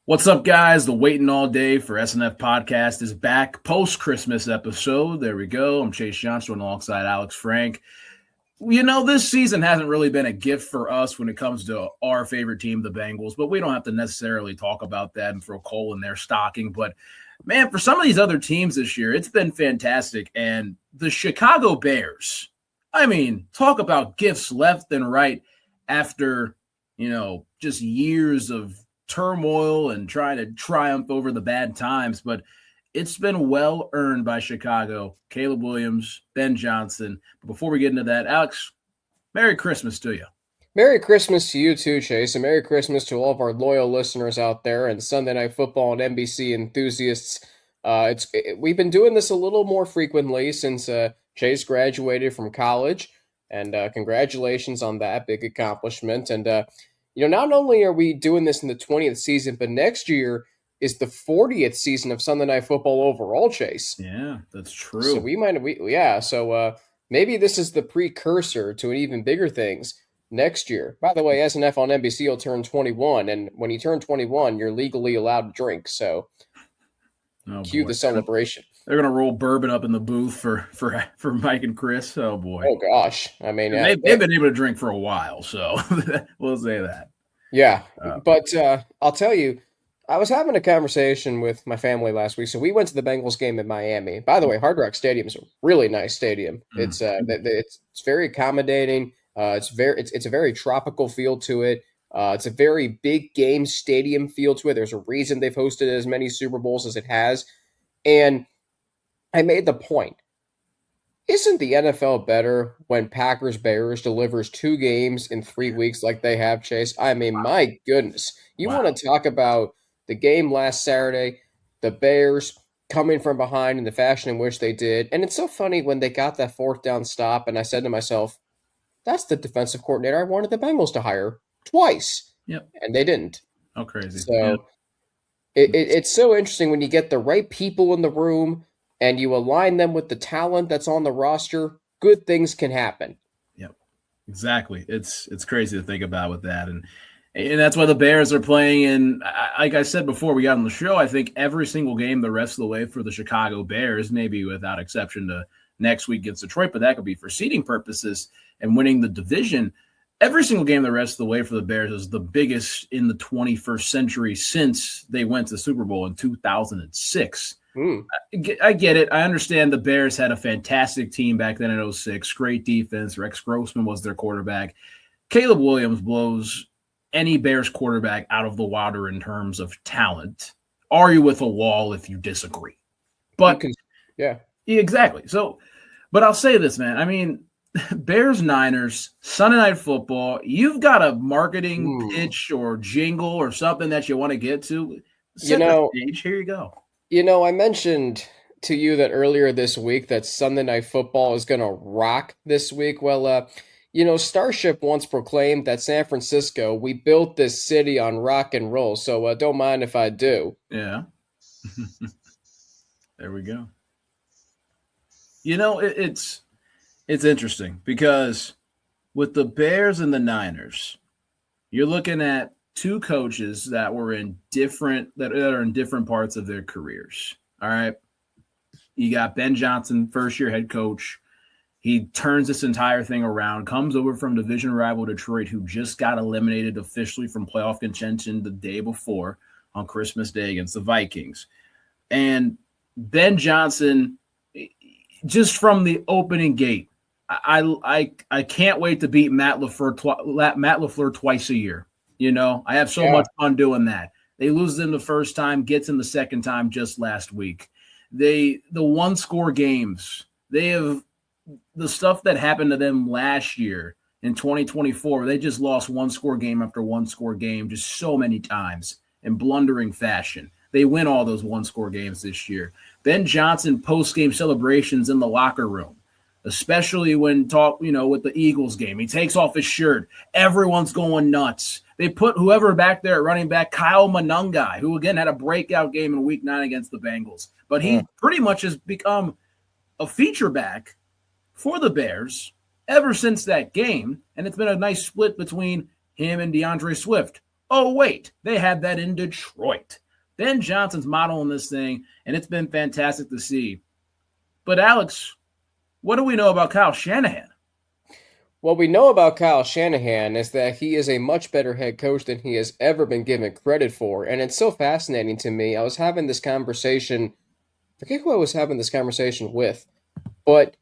What's up, guys? The Waiting All Day for SNF podcast is back. Post-Christmas episode. There we go. I'm Chase Johnson alongside Alex Frank. You know, this season hasn't really been a gift for us when it comes to our favorite team, the Bengals, but we don't have to necessarily talk about that and throw coal in their stocking. But, man, for some of these other teams this year, it's been fantastic. And the Chicago Bears, I mean, talk about gifts left and right after, just years of turmoil and trying to triumph over the bad times, but it's been well earned by Chicago. Caleb Williams, Ben Johnson. But before we get into that, Alex, Merry Christmas to you. Merry Christmas to you too, Chase, and Merry Christmas to all of our loyal listeners out there and Sunday Night Football and NBC enthusiasts. We've been doing this a little more frequently since Chase graduated from college, and congratulations on that big accomplishment. And not only are we doing this in the 20th season, but next year is the 40th season of Sunday Night Football overall, Chase. Yeah, that's true. So maybe this is the precursor to an even bigger things next year. By the way, SNF on NBC will turn 21, and when you turn 21, you're legally allowed to drink. So cue the celebration. They're gonna roll bourbon up in the booth for Mike and Chris. Oh boy. Oh gosh. I mean, they've been able to drink for a while, so we'll say that. Yeah, but I'll tell you, I was having a conversation with my family last week. So we went to the Bengals game in Miami. By the way, Hard Rock Stadium is a really nice stadium. It's very accommodating. It's a very tropical feel to it. It's a very big game stadium feel to it. There's a reason they've hosted as many Super Bowls as it has. And I made the point. Isn't the NFL better when Packers-Bears delivers 2 games in 3 weeks like they have, Chase? I mean, my goodness. You want to talk about the game last Saturday, the Bears coming from behind in the fashion in which they did. And it's so funny when they got that 4th down stop, and I said to myself, that's the defensive coordinator I wanted the Bengals to hire twice. Yep. And they didn't. Oh, crazy. So it's so interesting when you get the right people in the room and you align them with the talent that's on the roster, good things can happen. Yep, exactly. It's crazy to think about with that. And that's why the Bears are playing. And like I said before we got on the show, I think every single game the rest of the way for the Chicago Bears, maybe without exception to next week against Detroit, but that could be for seeding purposes and winning the division. Every single game the rest of the way for the Bears is the biggest in the 21st century since they went to the Super Bowl in 2006. I get it. I understand the Bears had a fantastic team back then in 2006. Great defense. Rex Grossman was their quarterback. Caleb Williams blows any Bears quarterback out of the water in terms of talent. Are you with a wall if you disagree? But yeah, exactly. So, but I'll say this, man. I mean, Bears-Niners, Sunday Night Football, you've got a marketing pitch or jingle or something that you want to get to. Set the stage. Here you go. I mentioned to you that earlier this week that Sunday Night Football is going to rock this week. Well, Starship once proclaimed that San Francisco, we built this city on rock and roll, so don't mind if I do. Yeah. There we go. It's interesting because with the Bears and the Niners, you're looking at 2 coaches that are in different parts of their careers. All right. You got Ben Johnson, first-year head coach. He turns this entire thing around, comes over from division rival Detroit, who just got eliminated officially from playoff contention the day before on Christmas Day against the Vikings. And Ben Johnson, just from the opening gate, I can't wait to beat Matt LaFleur twice a year. I have so much fun doing that. They lose them the first time, gets them the second time just last week. The 1-score games, they have the stuff that happened to them last year in 2024. They just lost 1-score game after 1-score game just so many times in blundering fashion. They win all those 1-score games this year. Ben Johnson post-game celebrations in the locker room, especially when with the Eagles game. He takes off his shirt. Everyone's going nuts. They put whoever back there at running back, Kyle Monangai, who again had a breakout game in Week 9 against the Bengals. But he pretty much has become a feature back for the Bears ever since that game, and it's been a nice split between him and DeAndre Swift. Oh, wait, they had that in Detroit. Ben Johnson's modeling this thing, and it's been fantastic to see. But, Alex, what do we know about Kyle Shanahan? What we know about Kyle Shanahan is that he is a much better head coach than he has ever been given credit for. And it's so fascinating to me. I was having this conversation, I forget who I was having this conversation with, but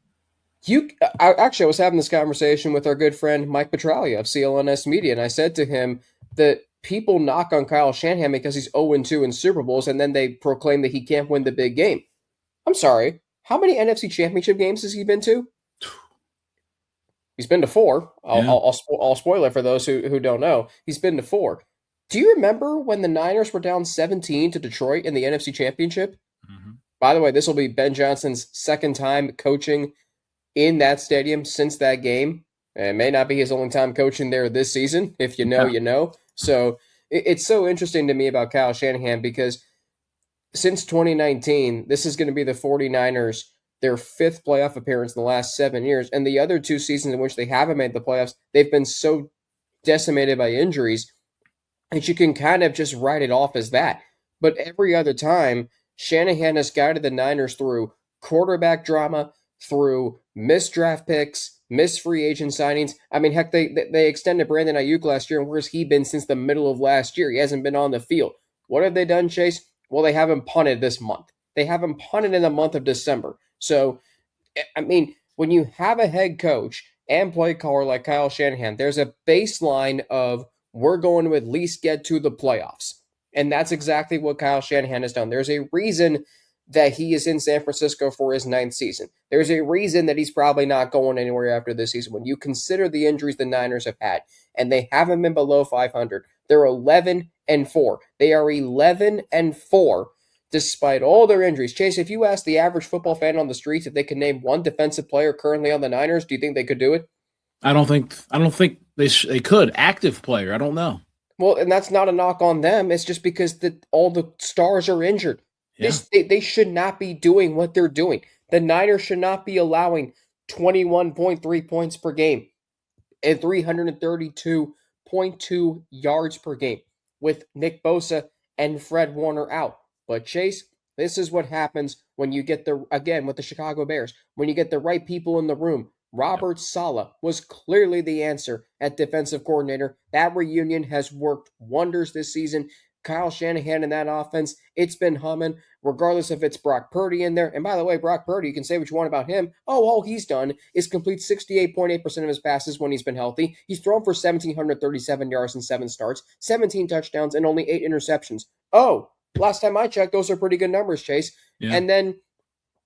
I was having this conversation with our good friend Mike Petralia of CLNS Media, and I said to him that people knock on Kyle Shanahan because he's 0-2 in Super Bowls, and then they proclaim that he can't win the big game. I'm sorry, how many NFC Championship games has he been to? He's been to 4. I'll spoil it for those who don't know. He's been to 4. Do you remember when the Niners were down 17 to Detroit in the NFC Championship? Mm-hmm. By the way, this will be Ben Johnson's second time coaching in that stadium since that game. And it may not be his only time coaching there this season. If you know, you know. So it's so interesting to me about Kyle Shanahan because since 2019, this is going to be the 49ers, their 5th playoff appearance in the last 7 years. And the other 2 seasons in which they haven't made the playoffs, they've been so decimated by injuries that you can kind of just write it off as that. But every other time, Shanahan has guided the Niners through quarterback drama, through missed draft picks, missed free agent signings. I mean, heck, they extended Brandon Ayuk last year, and where's he been since the middle of last year? He hasn't been on the field. What have they done, Chase? Well, they haven't punted this month. They haven't punted in the month of December. So, I mean, when you have a head coach and play caller like Kyle Shanahan, there's a baseline of we're going to at least get to the playoffs. And that's exactly what Kyle Shanahan has done. There's a reason that he is in San Francisco for his 9th season. There's a reason that he's probably not going anywhere after this season. When you consider the injuries the Niners have had, and they haven't been below 500, they're 11-4. They are 11-4 despite all their injuries. Chase, if you ask the average football fan on the streets if they could name one defensive player currently on the Niners, do you think they could do it? I don't think they could. Active player, I don't know. Well, and that's not a knock on them. It's just because all the stars are injured. Yeah. They should not be doing what they're doing. The Niners should not be allowing 21.3 points per game and 332.2 yards per game with Nick Bosa and Fred Warner out. But Chase, this is what happens when you get with the Chicago Bears, when you get the right people in the room. Robert Saleh was clearly the answer at defensive coordinator. That reunion has worked wonders this season. Kyle Shanahan in that offense, it's been humming, regardless if it's Brock Purdy in there. And by the way, Brock Purdy, you can say what you want about him. Oh, all he's done is complete 68.8% of his passes when he's been healthy. He's thrown for 1,737 yards in 7 starts, 17 touchdowns, and only 8 interceptions. Oh, last time I checked, those are pretty good numbers, Chase. Yeah. And then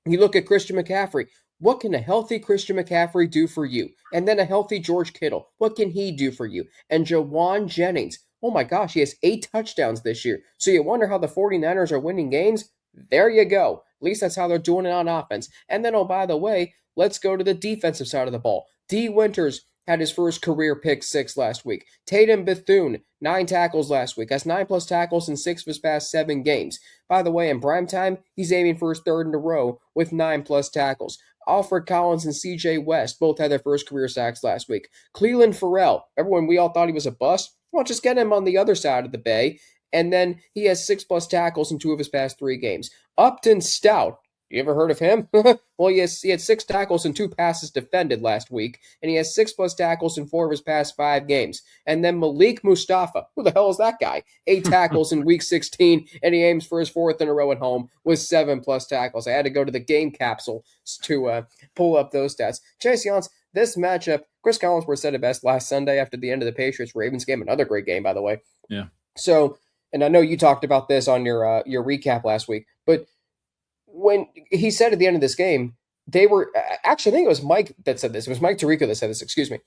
you look at Christian McCaffrey. What can a healthy Christian McCaffrey do for you? And then a healthy George Kittle. What can he do for you? And Jawan Jennings. Oh my gosh, he has 8 touchdowns this year. So you wonder how the 49ers are winning games? There you go. At least that's how they're doing it on offense. And then, oh, by the way, let's go to the defensive side of the ball. D. Winters had his first career pick 6 last week. Tatum Bethune, 9 tackles last week. That's 9+ tackles in 6 of his past 7 games. By the way, in primetime, he's aiming for his 3rd in a row with 9+ tackles. Alfred Collins and C.J. West both had their first career sacks last week. Cleveland Farrell, everyone, we all thought he was a bust. Well, just get him on the other side of the bay. And then he has 6+ tackles in 2 of his past 3 games. Upton Stout, you ever heard of him? Well, he had 6 tackles and 2 passes defended last week, and he has 6+ tackles in 4 of his past 5 games. And then Malik Mustafa, who the hell is that guy? 8 tackles in week 16, and he aims for his 4th in a row at home with 7+ tackles. I had to go to the game capsule to pull up those stats. Chase Younts, this matchup, Chris Collinsworth said it best last Sunday after the end of the Patriots-Ravens game. Another great game, by the way. Yeah. So, and I know you talked about this on your recap last week, but when he said at the end of this game, they were actually, I think it was Mike that said this. It was Mike Tirico that said this, excuse me.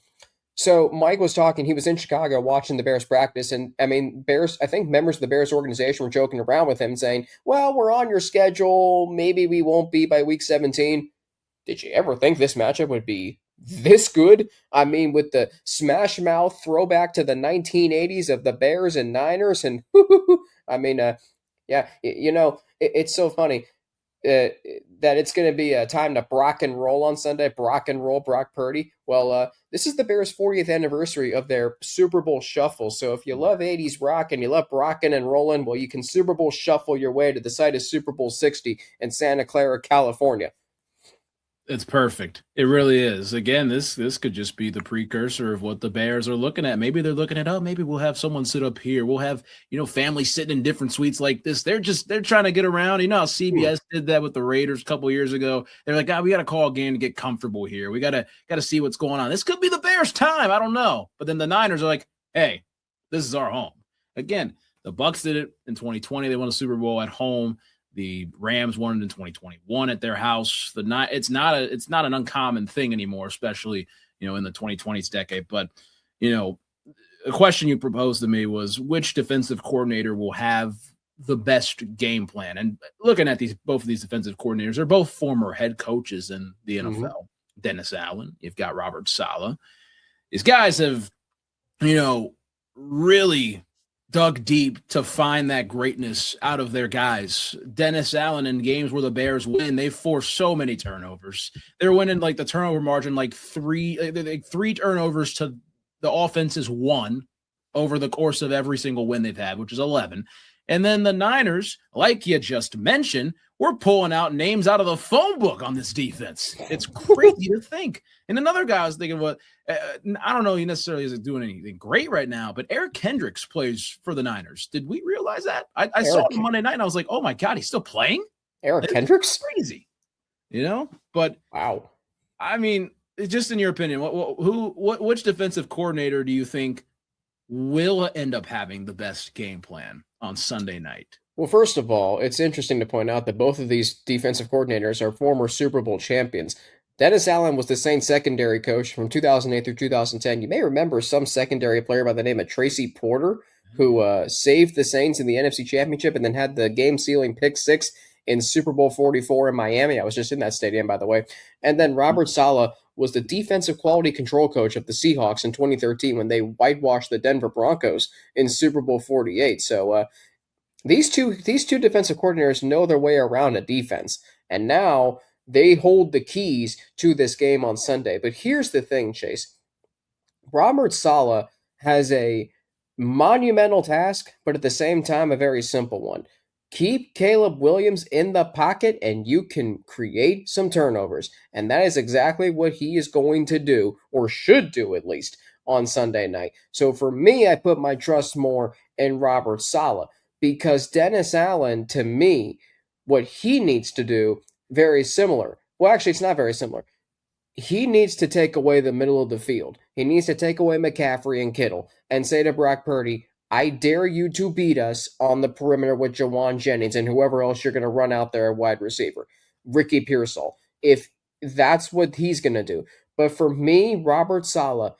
So Mike was talking, he was in Chicago watching the Bears practice. And I mean, I think members of the Bears organization were joking around with him saying, well, we're on your schedule. Maybe we won't be by week 17. Did you ever think this matchup would be this good? I mean, with the smash mouth throwback to the 1980s of the Bears and Niners. And I mean, yeah, you know, it's so funny. that it's going to be a time to Brock and roll on Sunday. Brock and roll, Brock Purdy. Well, this is the Bears' 40th anniversary of their Super Bowl shuffle. So if you love 80s rock and you love rocking and rolling, well, you can Super Bowl shuffle your way to the site of Super Bowl 60 in Santa Clara, California. It's perfect. It really is. Again, this could just be the precursor of what the Bears are looking at. Maybe they're looking at, oh, maybe we'll have someone sit up here. We'll have, families sitting in different suites like this. They're trying to get around. How CBS did that with the Raiders a couple years ago. They're like, we got to call a game to get comfortable here. We got to see what's going on. This could be the Bears' time. I don't know. But then the Niners are like, hey, this is our home. Again, the Bucs did it in 2020. They won the Super Bowl at home. The Rams won it in 2021 at their house. It's not an uncommon thing anymore, especially in the 2020s decade. But a question you proposed to me was which defensive coordinator will have the best game plan. And looking at both of these defensive coordinators, they're both former head coaches in the NFL. Mm-hmm. Dennis Allen, you've got Robert Saleh. These guys have really dug deep to find that greatness out of their guys. Dennis Allen, in games where the Bears win, they force so many turnovers. They're winning like the turnover margin, like three turnovers to the offense's one over the course of every single win they've had, which is 11. And then the Niners, like you just mentioned, we're pulling out names out of the phone book on this defense. It's crazy to think. And another guy I was thinking about, I don't know he necessarily isn't doing anything great right now, but Eric Kendricks plays for the Niners. Did we realize that? I saw him Monday night and I was like, oh my God, he's still playing? Eric Kendricks? Crazy. But wow. I mean, just in your opinion, which defensive coordinator do you think will end up having the best game plan on Sunday night? Well, first of all, it's interesting to point out that both of these defensive coordinators are former Super Bowl champions. Dennis Allen was the Saints secondary coach from 2008 through 2010. You may remember some secondary player by the name of Tracy Porter, who saved the Saints in the NFC Championship and then had the game-sealing pick six in Super Bowl 44 in Miami. I was just in that stadium, by the way. And then Robert Saleh was the defensive quality control coach of the Seahawks in 2013 when they whitewashed the Denver Broncos in Super Bowl 48. So these two defensive coordinators know their way around a defense, and now they hold the keys to this game on Sunday. But here's the thing, Chase. Robert Saleh has a monumental task, but at the same time, a very simple one. Keep Caleb Williams in the pocket, and you can create some turnovers. And that is exactly what he is going to do, or should do at least, on Sunday night. So for me, I put my trust more in Robert Saleh, because Dennis Allen, to me, what he needs to do, very similar. Well, actually, it's not very similar. He needs to take away the middle of the field. He needs to take away McCaffrey and Kittle and say to Brock Purdy, I dare you to beat us on the perimeter with Jawan Jennings and whoever else you're going to run out there at wide receiver. Ricky Pearsall. If that's what he's going to do. But for me, Robert Saleh,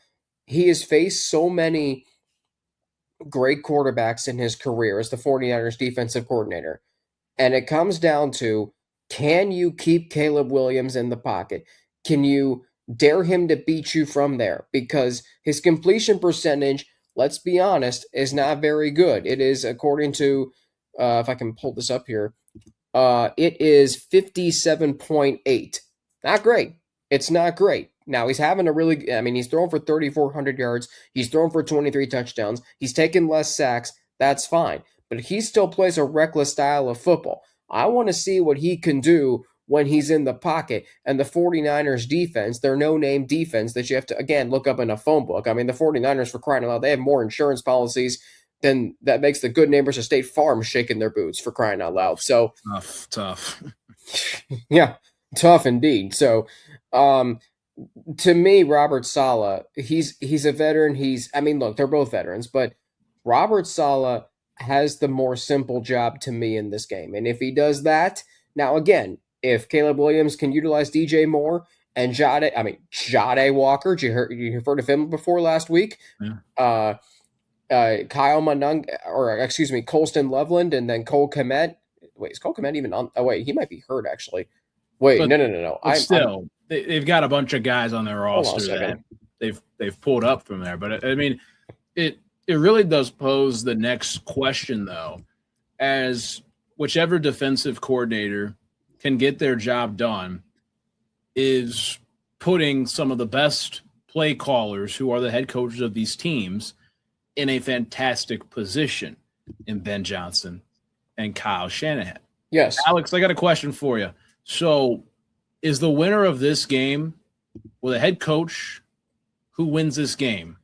he has faced so many great quarterbacks in his career as the 49ers defensive coordinator. And it comes down to, can you keep Caleb Williams in the pocket? Can you dare him to beat you from there? Because his completion percentage, let's be honest, is not very good. It is, according to, if I can pull this up here, it is 57.8. Not great. It's not great. Now, he's having he's thrown for 3,400 yards. He's thrown for 23 touchdowns. He's taken less sacks. That's fine. But he still plays a reckless style of football. I want to see what he can do when he's in the pocket. And the 49ers defense, their no-name defense that you have to, again, look up in a phone book. I mean, the 49ers, for crying out loud, they have more insurance policies than that makes the good neighbors of State Farm shaking their boots, for crying out loud. So tough. Yeah, tough indeed. So to me, Robert Saleh, he's a veteran. Look, they're both veterans, but Robert Saleh has the more simple job to me in this game. And if he does that, now again, if Caleb Williams can utilize DJ Moore and Jade Walker, you heard of him before last week? Yeah. Kyle Manung, Colston Loveland, and then Cole Kmet. Wait, is Cole Kmet even on? Oh, wait, he might be hurt, actually. Wait, no. They've got a bunch of guys on their roster that they've pulled up from there. But, I mean, it really does pose the next question, though, as whichever defensive coordinator can get their job done is putting some of the best play callers who are the head coaches of these teams in a fantastic position in Ben Johnson and Kyle Shanahan. Yes. Alex, I got a question for you. So is the winner of this game, will the head coach who wins this game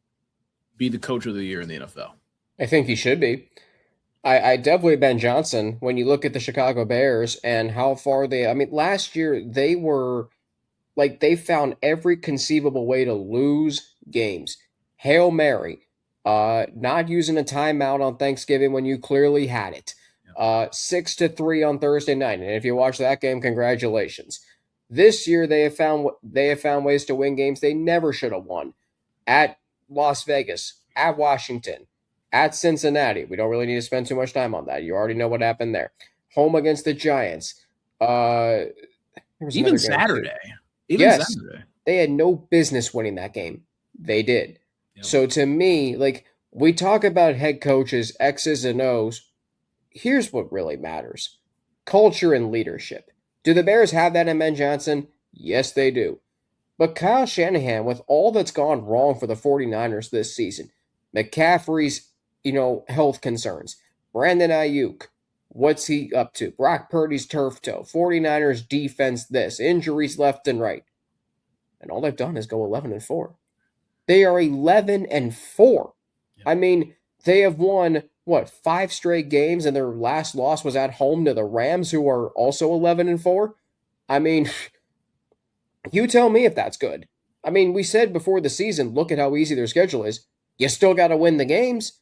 be the coach of the year in the NFL? I think he should be. I definitely Ben Johnson. When you look at the Chicago Bears and how far last year they were like they found every conceivable way to lose games. Hail Mary, not using a timeout on Thanksgiving when you clearly had it. 6-3 on Thursday night, and if you watch that game, congratulations. This year they have found ways to win games they never should have won. At Las Vegas, at Washington, at Cincinnati. We don't really need to spend too much time on that. You already know what happened there. Home against the Giants. Even Saturday. Saturday. They had no business winning that game. They did. Yep. So to me, like, we talk about head coaches, X's and O's. Here's what really matters. Culture and leadership. Do the Bears have that in Ben Johnson? Yes, they do. But Kyle Shanahan, with all that's gone wrong for the 49ers this season, McCaffrey's, health concerns, Brandon Ayuk, what's he up to? Brock Purdy's turf toe, 49ers defense this, injuries left and right. And all they've done is go 11-4. They are 11-4. Yeah. I mean, they have won, 5 straight games, and their last loss was at home to the Rams, who are also 11-4? I mean, you tell me if that's good. I mean, we said before the season, look at how easy their schedule is. You still got to win the games.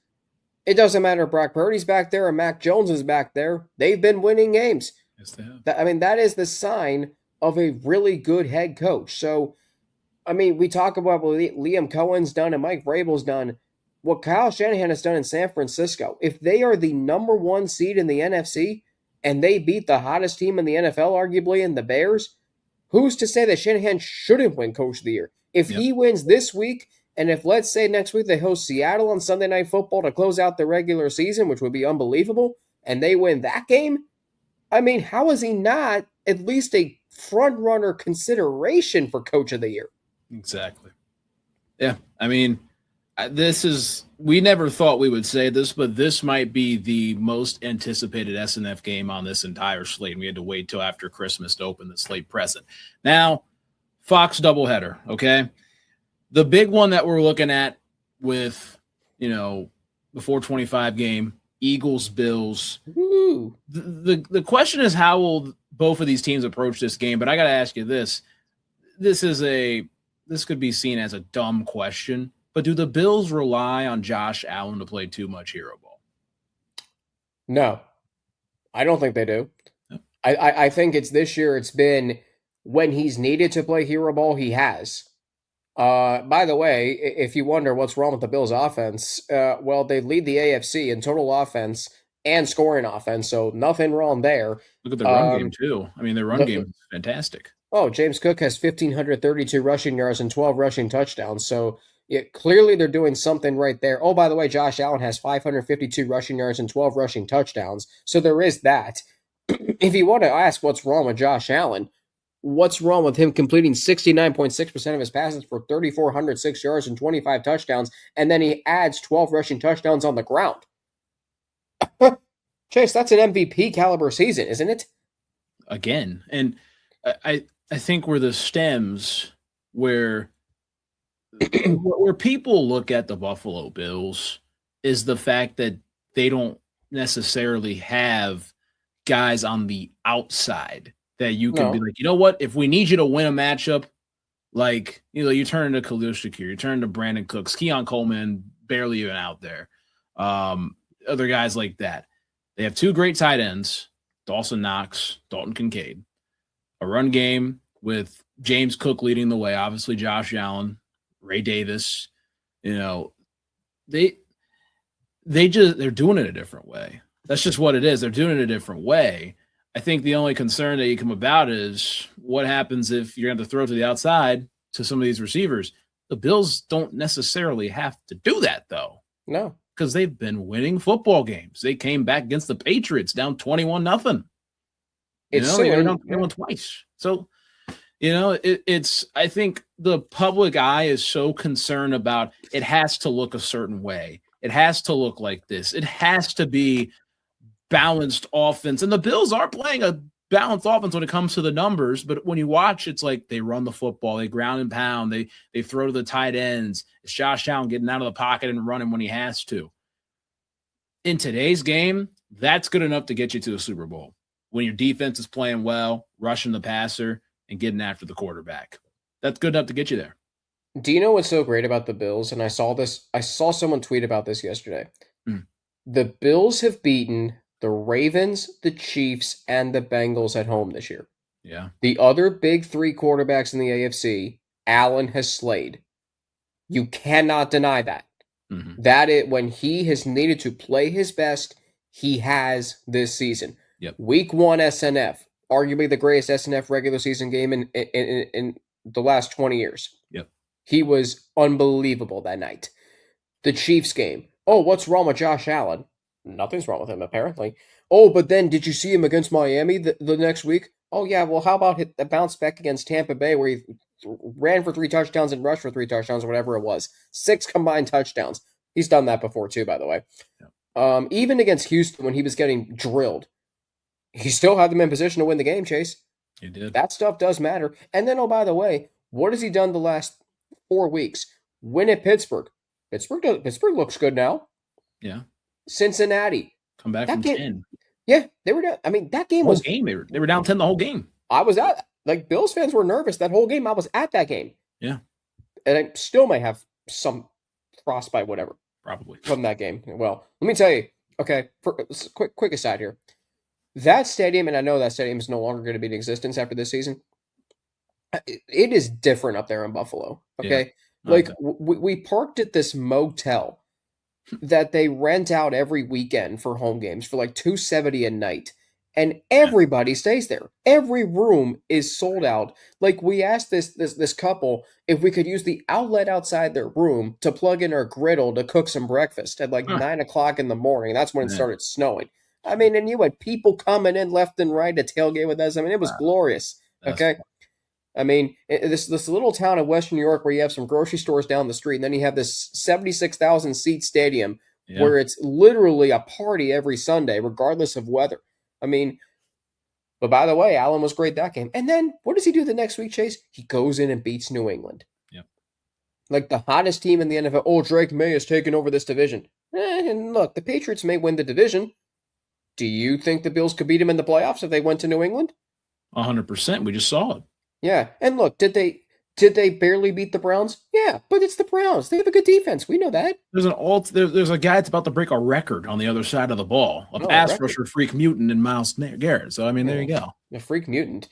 It doesn't matter if Brock Purdy's back there or Mac Jones is back there. They've been winning games. Yes, they have. That is the sign of a really good head coach. So, we talk about what Liam Cohen's done and Mike Vrabel's done. What Kyle Shanahan has done in San Francisco, if they are the number 1 seed in the NFC and they beat the hottest team in the NFL, arguably, in the Bears, who's to say that Shanahan shouldn't win Coach of the Year? If he wins this week, and if, let's say, next week they host Seattle on Sunday Night Football to close out the regular season, which would be unbelievable, and they win that game, how is he not at least a front-runner consideration for Coach of the Year? Exactly. Yeah, we never thought we would say this, but this might be the most anticipated SNF game on this entire slate. We had to wait till after Christmas to open the slate present. Now, Fox doubleheader, okay? The big one that we're looking at with, the 425 game, Eagles-Bills. The question is, how will both of these teams approach this game? But I got to ask you this. This could be seen as a dumb question, but do the Bills rely on Josh Allen to play too much hero ball? No, I don't think they do. No. I think it's this year. It's been when he's needed to play hero ball, he has. By the way, if you wonder what's wrong with the Bills' offense, they lead the AFC in total offense and scoring offense, so nothing wrong there. Look at the run game, too. Their run game is fantastic. Oh, James Cook has 1,532 rushing yards and 12 rushing touchdowns, so clearly they're doing something right there. Oh, by the way, Josh Allen has 552 rushing yards and 12 rushing touchdowns, so there is that. If you want to ask what's wrong with Josh Allen, what's wrong with him completing 69.6% of his passes for 3,406 yards and 25 touchdowns, and then he adds 12 rushing touchdowns on the ground? Chase, that's an MVP caliber season, isn't it? Again, and I think where the stems where people look at the Buffalo Bills is the fact that they don't necessarily have guys on the outside that you can be like, you know what, if we need you to win a matchup, like, you turn to Khalil Shakir, you turn to Brandon Cooks, Keon Coleman, barely even out there. Other guys like that. They have 2 great tight ends, Dawson Knox, Dalton Kincaid. A run game with James Cook leading the way, obviously Josh Allen, Ray Davis. They're doing it a different way. That's just what it is. They're doing it a different way. I think the only concern that you come about is what happens if you're going to throw to the outside to some of these receivers. The Bills don't necessarily have to do that, though. No. Because they've been winning football games. They came back against the Patriots down 21-0. It's They won twice. So, it's I think the public eye is so concerned about it has to look a certain way. It has to look like this. It has to be balanced offense. And the Bills are playing a balanced offense when it comes to the numbers, but when you watch, it's like they run the football, they ground and pound, they throw to the tight ends. It's Josh Allen getting out of the pocket and running when he has to. In today's game, that's good enough to get you to the Super Bowl. When your defense is playing well, rushing the passer, and getting after the quarterback. That's good enough to get you there. Do you know what's so great about the Bills? And I saw someone tweet about this yesterday. The Bills have beaten the Ravens, the Chiefs, and the Bengals at home this year. Yeah. The other big three quarterbacks in the AFC, Allen has slayed. You cannot deny that. That it when he has needed to play his best, he has this season. Yep. Week 1 SNF, arguably the greatest SNF regular season game in the last 20 years. Yep. He was unbelievable that night. The Chiefs game. Oh, what's wrong with Josh Allen? Nothing's wrong with him, apparently. Oh, but then did you see him against Miami the next week? Oh, yeah, well, how about the bounce back against Tampa Bay where he ran for 3 touchdowns and rushed for 3 touchdowns or whatever it was. 6 combined touchdowns. He's done that before, too, by the way. Yeah. Even against Houston when he was getting drilled, he still had them in position to win the game, Chase. He did. That stuff does matter. And then, oh, by the way, what has he done the last 4 weeks? Win at Pittsburgh. Pittsburgh looks good now. Yeah. Cincinnati. Come back from 10. Yeah, they were down. I mean, that game was... game. They were down 10 the whole game. I was at... Like, Bills fans were nervous that whole game. I was at that game. Yeah. And I still may have some frostbite, whatever. Probably. From that game. Well, let me tell you. Okay, quick aside here. That stadium, and I know that stadium is no longer going to be in existence after this season. It is different up there in Buffalo. Okay, yeah. Like we parked at this motel that they rent out every weekend for home games for like $270 a night, and everybody stays there. Every room is sold out. Like we asked this couple if we could use the outlet outside their room to plug in our griddle to cook some breakfast at like 9 o'clock in the morning. That's when it started snowing. I mean, and you had people coming in left and right to tailgate with us. I mean, it was glorious. Okay. I mean, this little town in Western New York where you have some grocery stores down the street, and then you have this 76,000 seat stadium where it's literally a party every Sunday, regardless of weather. I mean, but by the way, Allen was great that game. And then what does he do the next week, Chase? He goes in and beats New England. Yep. Like the hottest team in the NFL. Oh, Drake May has taken over this division. And look, the Patriots may win the division. Do you think the Bills could beat him in the playoffs if they went to New England? 100%. We just saw it. Yeah. And look, did they barely beat the Browns? Yeah, but it's the Browns. They have a good defense. We know that. There's a guy that's about to break a record on the other side of the ball. A pass rusher freak mutant in Myles Garrett. So, I mean, there you go. A freak mutant.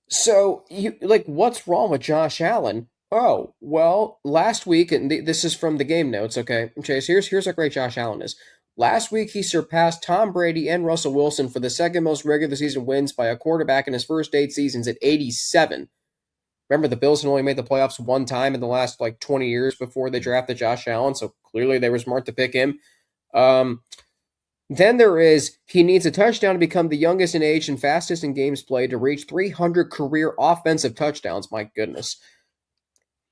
So, what's wrong with Josh Allen? Oh, well, last week, and this is from the game notes, okay? Chase, here's how great Josh Allen is. Last week, he surpassed Tom Brady and Russell Wilson for the second most regular season wins by a quarterback in his first 8 seasons at 87. Remember, the Bills had only made the playoffs one time in the last, 20 years before they drafted Josh Allen, so clearly they were smart to pick him. Then he needs a touchdown to become the youngest in age and fastest in games played to reach 300 career offensive touchdowns. My goodness.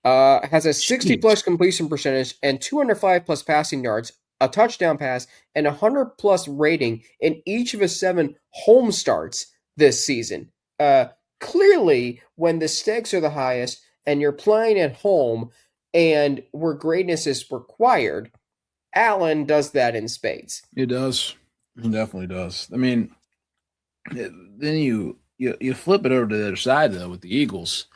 Has a 60-plus completion percentage and 205-plus passing yards, a touchdown pass, and 100-plus rating in each of his 7 home starts this season. Clearly, when the stakes are the highest and you're playing at home and where greatness is required, Allen does that in spades. It does. It definitely does. I mean, then you flip it over to the other side, though, with the Eagles.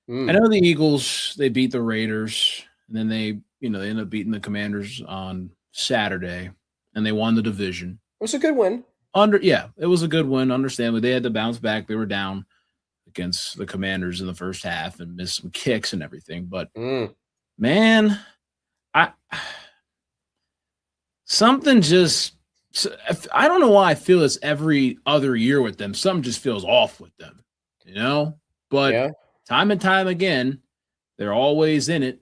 I know the Eagles, they beat the Raiders, and then they end up beating the Commanders on Saturday, and they won the division. It was a good win. It was a good win, understandably. They had to bounce back. They were down against the Commanders in the first half and missed some kicks and everything. But, man, something just – I don't know why I feel this every other year with them. Something just feels off with them, But time and time again, they're always in it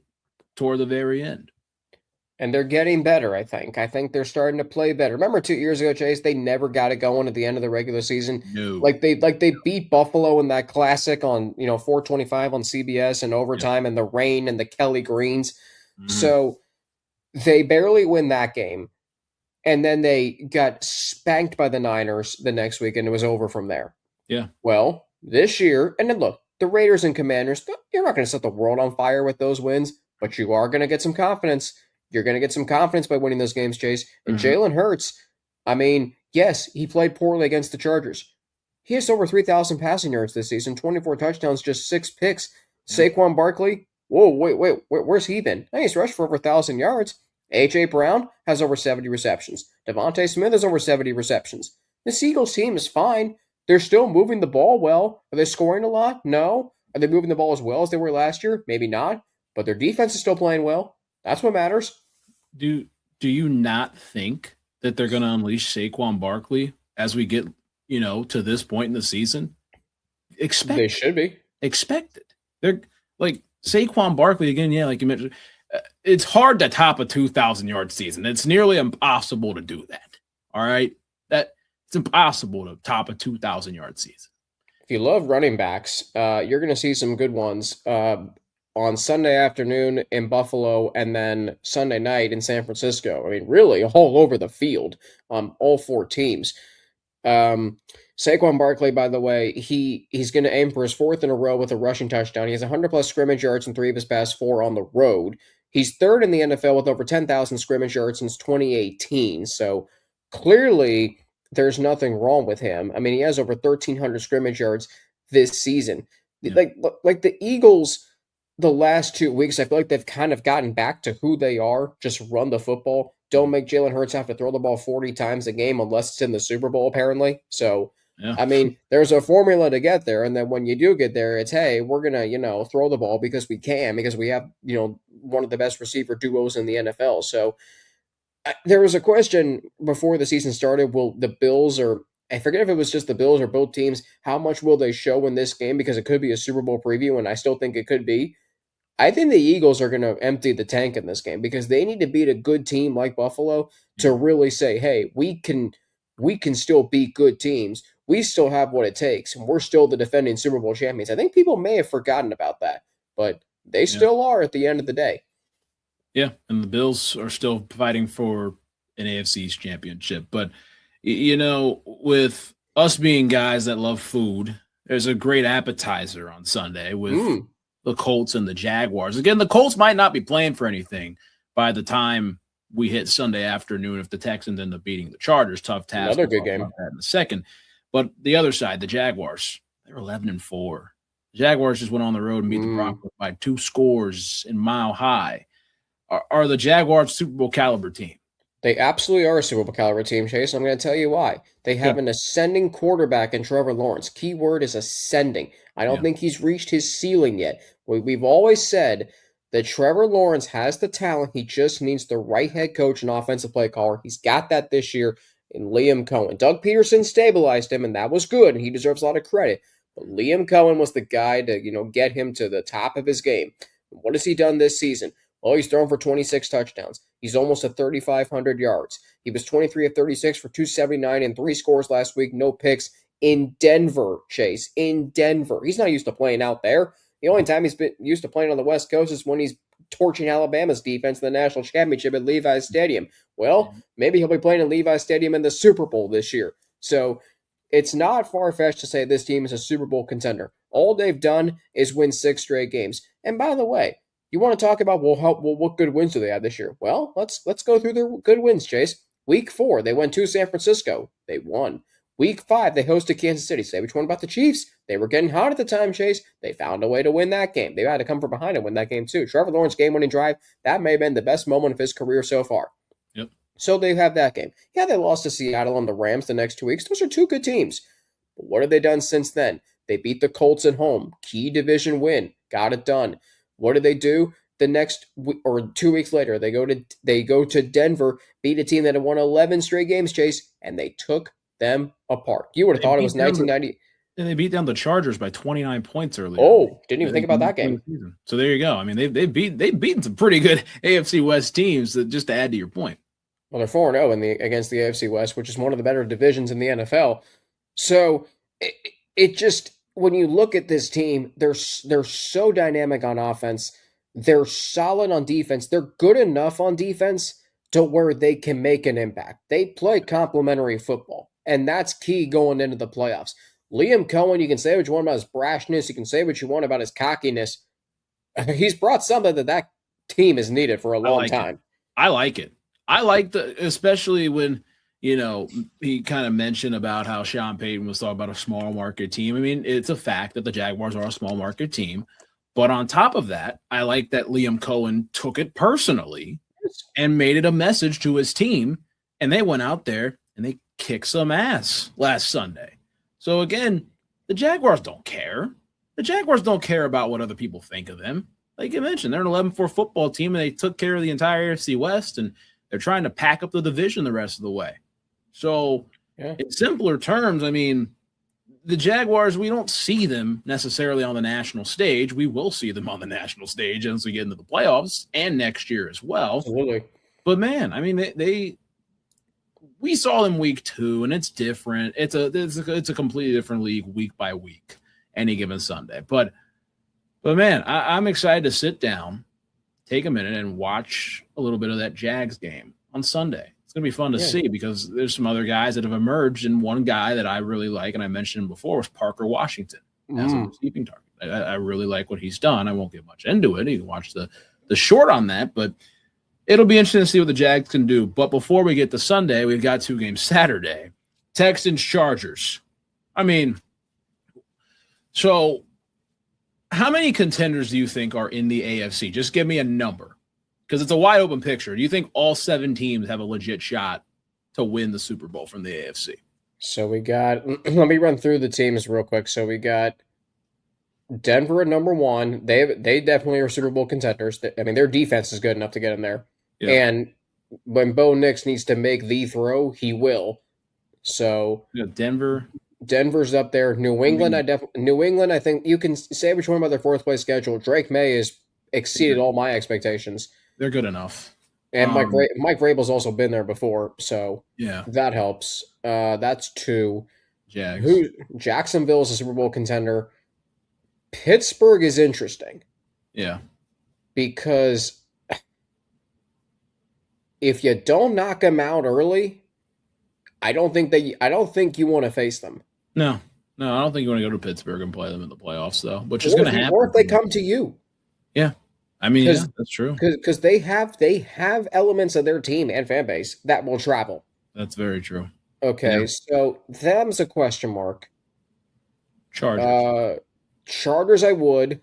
toward the very end. And they're getting better, I think. I think they're starting to play better. Remember 2 years ago, Chase, they never got it going at the end of the regular season. No. Like they beat Buffalo in that classic on, 425 on CBS and Yep. overtime and the rain and the Kelly Greens. Mm-hmm. So they barely win that game. And then they got spanked by the Niners the next week and it was over from there. Yeah. Well, this year, and then look, the Raiders and Commanders, you're not going to set the world on fire with those wins, but you are going to get some confidence. You're going to get some confidence by winning those games, Chase. And Mm-hmm. Jalen Hurts, I mean, yes, he played poorly against the Chargers. He has over 3,000 passing yards this season, 24 touchdowns, just 6 picks. Yeah. Saquon Barkley, whoa, wait, where's he been? He's rushed for over 1,000 yards. A.J. Brown has over 70 receptions. Devontae Smith has over 70 receptions. This Eagles team is fine. They're still moving the ball well. Are they scoring a lot? No. Are they moving the ball as well as they were last year? Maybe not. But their defense is still playing well. That's what matters. Do you not think that they're going to unleash Saquon Barkley as we get, to this point in the season? They should be. Expect it. They're like Saquon Barkley again. Yeah, like you mentioned, it's hard to top a 2,000-yard season. It's nearly impossible to do that. All right, it's impossible to top a 2,000-yard season. If you love running backs, you're going to see some good ones on Sunday afternoon in Buffalo and then Sunday night in San Francisco. I mean, really all over the field, all four teams. Saquon Barkley, by the way, he's going to aim for his fourth in a row with a rushing touchdown. He has 100-plus scrimmage yards in 3 of his past 4 on the road. He's third in the NFL with over 10,000 scrimmage yards since 2018. So clearly there's nothing wrong with him. I mean, he has over 1,300 scrimmage yards this season. Yeah. Like the Eagles, the last 2 weeks, I feel like they've kind of gotten back to who they are. Just run the football. Don't make Jalen Hurts have to throw the ball 40 times a game unless it's in the Super Bowl, apparently. So, yeah. I mean, there's a formula to get there. And then when you do get there, it's, hey, we're going to, throw the ball because we can, because we have, one of the best receiver duos in the NFL. So there was a question before the season started, will the Bills, or I forget if it was just the Bills or both teams, how much will they show in this game? Because it could be a Super Bowl preview, and I still think it could be. I think the Eagles are going to empty the tank in this game because they need to beat a good team like Buffalo to really say, hey, we can still beat good teams. We still have what it takes, and we're still the defending Super Bowl champions. I think people may have forgotten about that, but they still are at the end of the day. Yeah, and the Bills are still fighting for an AFC East championship. But, with us being guys that love food, there's a great appetizer on Sunday with the Colts and the Jaguars. Again, the Colts might not be playing for anything by the time we hit Sunday afternoon if the Texans end up beating the Chargers. Tough task. Another good game. That in a second. But the other side, the Jaguars, they're 11-4. The Jaguars just went on the road and beat the Broncos by 2 scores in Mile High. Are the Jaguars Super Bowl caliber team? They absolutely are a Super Bowl caliber team, Chase. I'm going to tell you why. They have an ascending quarterback in Trevor Lawrence. Key word is ascending. I don't think he's reached his ceiling yet. We've always said that Trevor Lawrence has the talent. He just needs the right head coach and offensive play caller. He's got that this year in Liam Cohen. Doug Peterson stabilized him, and that was good, and he deserves a lot of credit. But Liam Cohen was the guy to get him to the top of his game. What has he done this season? Well, he's thrown for 26 touchdowns. He's almost at 3,500 yards. He was 23 of 36 for 279 and 3 scores last week, no picks in Denver, Chase, in Denver. He's not used to playing out there. The only time he's been used to playing on the West Coast is when he's torching Alabama's defense in the national championship at Levi's Stadium. Well, maybe he'll be playing in Levi's Stadium in the Super Bowl this year. So it's not far-fetched to say this team is a Super Bowl contender. All they've done is win 6 straight games. And by the way, you want to talk about, what good wins do they have this year? Well, let's go through their good wins, Chase. Week 4, they went to San Francisco. They won. Week 5, they hosted Kansas City. Say which one about the Chiefs? They were getting hot at the time, Chase. They found a way to win that game. They had to come from behind and win that game, too. Trevor Lawrence game-winning drive, that may have been the best moment of his career so far. Yep. So they have that game. Yeah, they lost to Seattle and the Rams the next 2 weeks. Those are 2 good teams. But what have they done since then? They beat the Colts at home. Key division win. Got it done. What did they do? The next or 2 weeks later, they go to Denver, beat a team that had won 11 straight games, Chase, and they took them apart. You would have thought it was 1990. And they beat down the Chargers by 29 points earlier. Oh, didn't even think about that game. So there you go. I mean, they've beaten some pretty good AFC West teams. That, just to add to your point. Well, they're 4-0 against the AFC West, which is one of the better divisions in the NFL. So it just, when you look at this team, they're so dynamic on offense. They're solid on defense. They're good enough on defense to where they can make an impact. They play complementary football, and that's key going into the playoffs. Liam Cohen, you can say what you want about his brashness. You can say what you want about his cockiness. He's brought something that team has needed for a long time. I like it. I like especially when, he kind of mentioned about how Sean Payton was talking about a small market team. I mean, it's a fact that the Jaguars are a small market team. But on top of that, I like that Liam Cohen took it personally and made it a message to his team. And they went out there and they kicked some ass last Sunday. So again, the Jaguars don't care. The Jaguars don't care about what other people think of them. Like you mentioned, they're an 11-4 football team, and they took care of the entire AFC West, and they're trying to pack up the division the rest of the way. So in simpler terms, I mean, the Jaguars, we don't see them necessarily on the national stage. We will see them on the national stage as we get into the playoffs and next year as well. Absolutely. But, man, I mean, we saw them week 2, and it's different. It's a completely different league week by week, any given Sunday. But man, I'm excited to sit down, take a minute, and watch a little bit of that Jags game on Sunday. It's going to be fun to see because there's some other guys that have emerged, and one guy that I really like, and I mentioned him before, was Parker Washington as a receiving target. I really like what he's done. I won't get much into it. You can watch the short on that, but it'll be interesting to see what the Jags can do. But before we get to Sunday, we've got 2 games Saturday. Texans-Chargers. I mean, so how many contenders do you think are in the AFC? Just give me a number because it's a wide open picture. Do you think all 7 teams have a legit shot to win the Super Bowl from the AFC? So we got, let me run through the teams real quick. So we got Denver at number 1. They definitely are Super Bowl contenders. I mean, their defense is good enough to get in there. Yeah. And when Bo Nix needs to make the throw, he will. So Denver's up there. New England, I think you can say which one about their 4th place schedule. Drake May has exceeded all my expectations. They're good enough. And Mike Vrabel's also been there before, so that helps. That's 2. Jacksonville's a Super Bowl contender. Pittsburgh is interesting. Yeah. Because if you don't knock them out early, I don't think you want to face them. No, I don't think you want to go to Pittsburgh and play them in the playoffs, though, which is going to happen. Or if they come to you. Yeah. I mean, that's true. Because they have elements of their team and fan base that will travel. That's very true. Okay, so them's a question mark. Chargers, I would.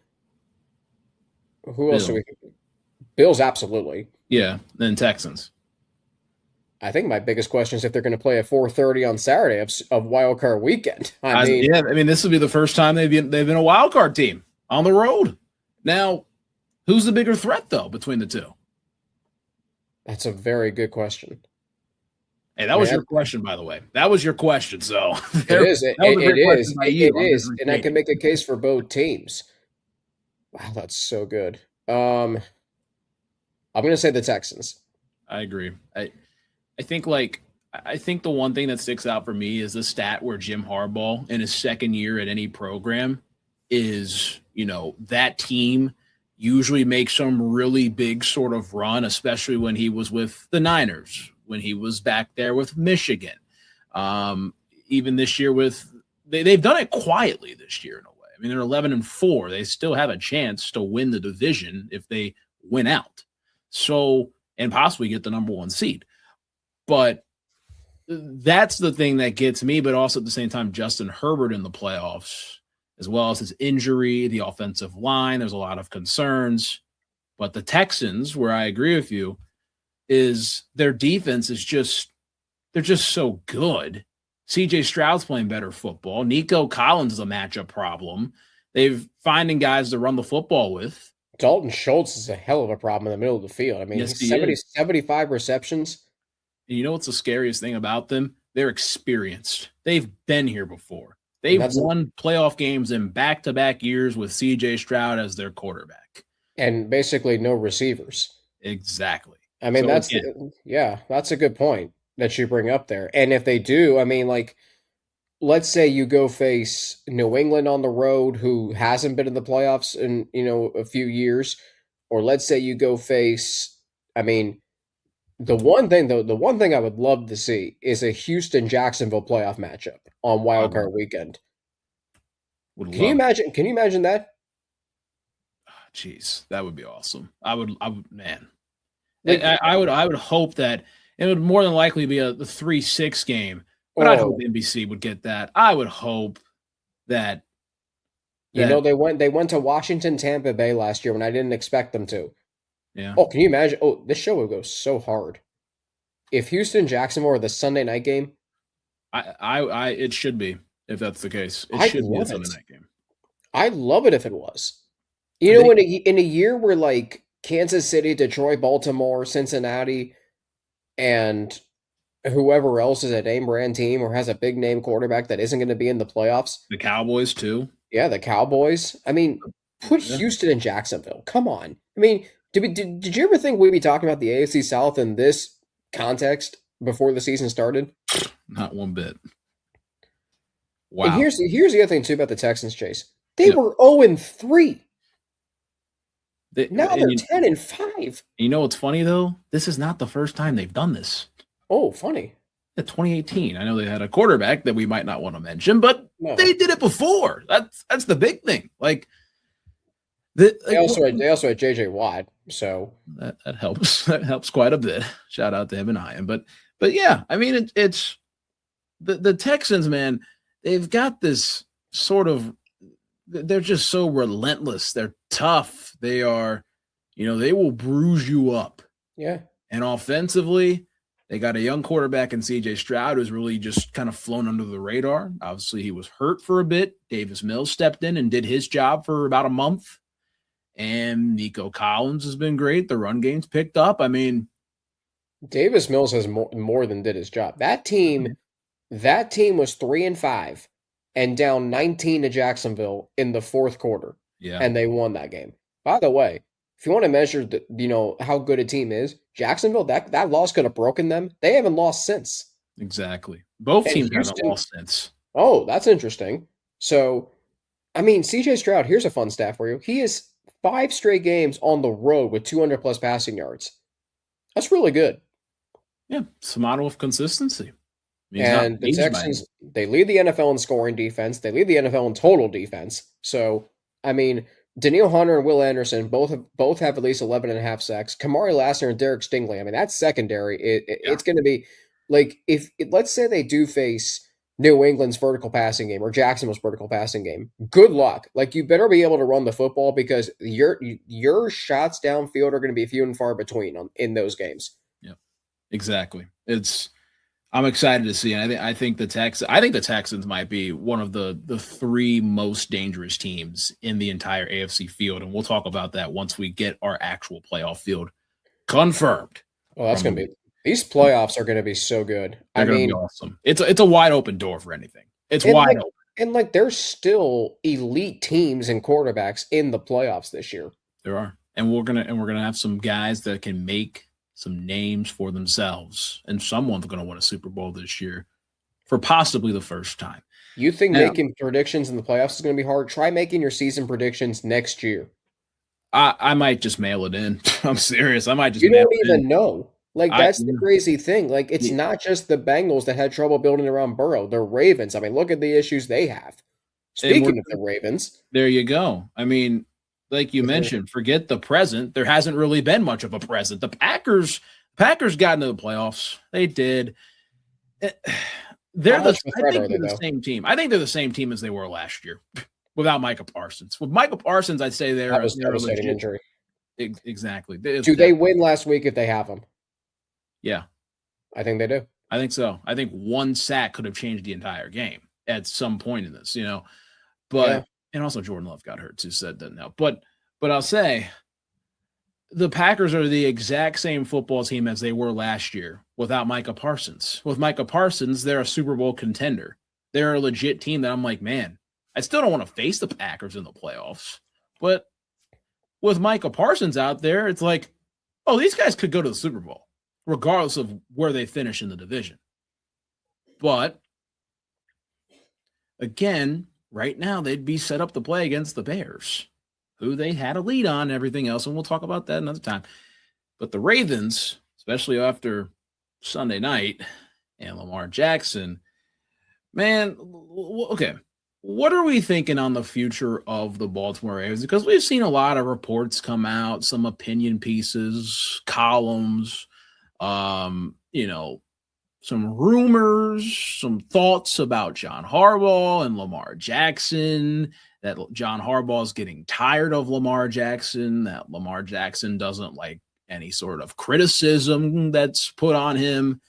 Who else do we? Bills, absolutely. Yeah, then Texans. I think my biggest question is if they're going to play at 4:30 on Saturday of Wild Card Weekend. I mean, this will be the first time they've been a wild card team on the road. Now, who's the bigger threat though between the 2? That's a very good question. Hey, that was your question, by the way. That was your question. So it is. It is, and I can make a case for both teams. Wow, that's so good. I'm going to say the Texans. I agree. I think the one thing that sticks out for me is the stat where Jim Harbaugh in his 2nd year at any program is, that team usually makes some really big sort of run, especially when he was with the Niners, when he was back there with Michigan. Even this year they've done it quietly this year in a way. I mean, they're 11-4. They still have a chance to win the division if they win out. So, and possibly get the number 1 seed. But that's the thing that gets me, but also at the same time, Justin Herbert in the playoffs, as well as his injury, the offensive line, there's a lot of concerns. But the Texans, where I agree with you, is their defense is they're just so good. CJ Stroud's playing better football. Nico Collins is a matchup problem. They've finding guys to run the football with. Dalton Schultz is a hell of a problem in the middle of the field. I mean, yes, 75 receptions. And you know what's the scariest thing about them? They're experienced. They've been here before. They've won playoff games in back-to-back years with C.J. Stroud as their quarterback. And basically no receivers. Exactly. I mean, that's a good point that you bring up there. And if they do, I mean, like, let's say you go face New England on the road, who hasn't been in the playoffs in, a few years, or let's say you go face, I mean, the one thing I would love to see is a Houston-Jacksonville playoff matchup on Wild Card Weekend. Can you imagine that? Jeez, that would be awesome. I would, man. Like, I would hope that it would more than likely be a 3-6 game, but I hope NBC would get that. I would hope that. They went to Washington, Tampa Bay last year when I didn't expect them to. Yeah. Oh, can you imagine? Oh, this show would go so hard. If Houston, Jacksonville are the Sunday night game. It should be, if that's the case. It should be a Sunday night game. I'd love it if it was. In a year where like Kansas City, Detroit, Baltimore, Cincinnati, and whoever else is a name brand team or has a big name quarterback that isn't going to be in the playoffs. The Cowboys too. Yeah, the Cowboys. I mean, put Houston and Jacksonville. Come on. I mean, did you ever think we'd be talking about the AFC South in this context before the season started? Not one bit. Wow. And here's the other thing too about the Texans, Chase. They were 0-3. Now they're 10-5. You know what's funny though? This is not the first time they've done this. Oh, funny. In 2018, I know they had a quarterback that we might not want to mention, but they did it before. That's the big thing. Like they also had JJ Watt, so that helps. That helps quite a bit. Shout out to him and Ian. But yeah, I mean it's the Texans, man. They've got this sort of. They're just so relentless. They're tough. They are, they will bruise you up. Yeah. And offensively, they got a young quarterback in C.J. Stroud who's really just kind of flown under the radar. Obviously, he was hurt for a bit. Davis Mills stepped in and did his job for about a month. And Nico Collins has been great. The run game's picked up. I mean, Davis Mills has more than did his job. That team was 3-5 and down 19 to Jacksonville in the fourth quarter. Yeah. And they won that game. By the way, if you want to measure how good a team is, Jacksonville, that loss could have broken them. They haven't lost since. Exactly. Both teams haven't lost since. Oh, that's interesting. So, I mean, CJ Stroud, here's a fun stat for you. He is 5 straight games on the road with 200+ passing yards. That's really good. Yeah, it's a model of consistency. And the Texans, they lead the NFL in scoring defense. They lead the NFL in total defense. So, I mean, Danielle Hunter and Will Anderson both have at least 11.5 sacks. Kamari Lassiter and Derek Stingley. I mean, that's secondary. It's going to be like if let's say they do face New England's vertical passing game or Jacksonville's vertical passing game. Good luck. Like you better be able to run the football because your shots downfield are going to be few and far between in those games. Yeah, exactly. I'm excited to see. And I think the Texans might be one of the 3 most dangerous teams in the entire AFC field. And we'll talk about that once we get our actual playoff field confirmed. Well, that's going to be these playoffs are going to be so good. They're going to be awesome. It's a wide open door for anything. It's wide open. And there's still elite teams and quarterbacks in the playoffs this year. There are. And we're gonna have some guys that can make some names for themselves, and someone's going to win a Super Bowl this year for possibly the first time. You think making predictions in the playoffs is going to be hard? Try making your season predictions next year. I might just mail it in. I'm serious. I might just. You don't even know. That's the crazy thing. It's not just the Bengals that had trouble building around Burrow. The Ravens. I mean, look at the issues they have. Speaking of the Ravens, there you go. I mean. Like you mentioned, forget the present. There hasn't really been much of a present. The Packers got into the playoffs. They did. They're the same team. I think they're the same team as they were last year without Micah Parsons. With Micah Parsons, I'd say they're a devastating injury. Exactly. Do they win last week if they have him? Yeah. I think they do. I think so. I think one sack could have changed the entire game at some point in this, But yeah. And also Jordan Love got hurt too, so that doesn't help. But I'll say the Packers are the exact same football team as they were last year without Micah Parsons. With Micah Parsons, they're a Super Bowl contender. they're a legit team that I'm like, man, I still don't want to face the Packers in the playoffs. But with Micah Parsons out there, it's like, oh, these guys could go to the Super Bowl, regardless of where they finish in the division. But again, right now, they'd be set up to play against the Bears, who they had a lead on and everything else, and we'll talk about that another time. But the Ravens, especially after Sunday night and Lamar Jackson, man, okay, what are we thinking on the future of the Baltimore Ravens? Because we've seen a lot of reports come out, some opinion pieces, columns, some rumors, some thoughts about John Harbaugh and Lamar Jackson, that John Harbaugh is getting tired of Lamar Jackson, that Lamar Jackson doesn't like any sort of criticism that's put on him.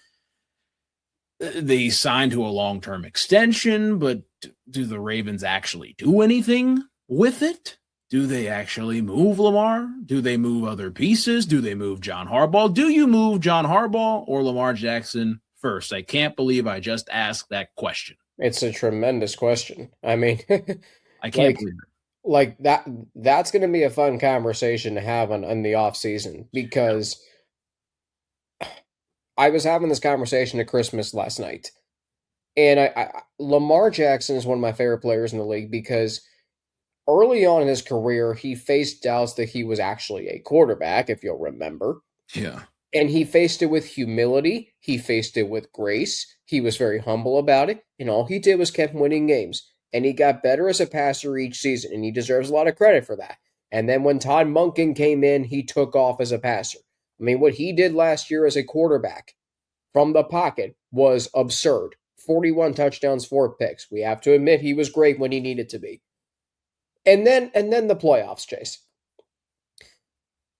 They signed to a long-term extension, but do the Ravens actually do anything with it? Do they actually move Lamar? Do they move other pieces? Do they move John Harbaugh? Do you move John Harbaugh or Lamar Jackson first? I can't believe I just asked that question. It's a tremendous question. I mean, I can't believe it. Like that's going to be a fun conversation to have in the off season, because I was having this conversation at Christmas last night, and Lamar Jackson is one of my favorite players in the league because early on in his career, he faced doubts that he was actually a quarterback, if you'll remember. Yeah. And he faced it with humility. He faced it with grace. He was very humble about it. And all he did was kept winning games. And he got better as a passer each season. And he deserves a lot of credit for that. And then when Todd Monken came in, he took off as a passer. I mean, what he did last year as a quarterback from the pocket was absurd. 41 touchdowns, 4 picks. We have to admit he was great when he needed to be. And then the playoffs, Chase.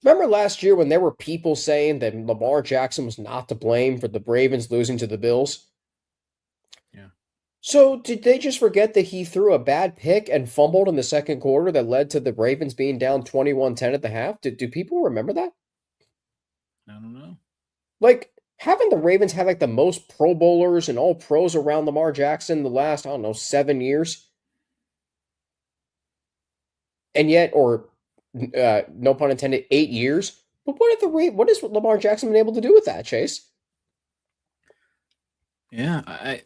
Remember last year when there were people saying that Lamar Jackson was not to blame for the Ravens losing to the Bills? Yeah. So did they just forget that he threw a bad pick and fumbled in the second quarter that led to the Ravens being down 21-10 at the half? Do people remember that? I don't know. Like, haven't the Ravens had like the most Pro Bowlers and all pros around Lamar Jackson the last, 7 years? And yet, or no pun intended, 8 years. But what has Lamar Jackson been able to do with that, Chase? Yeah, I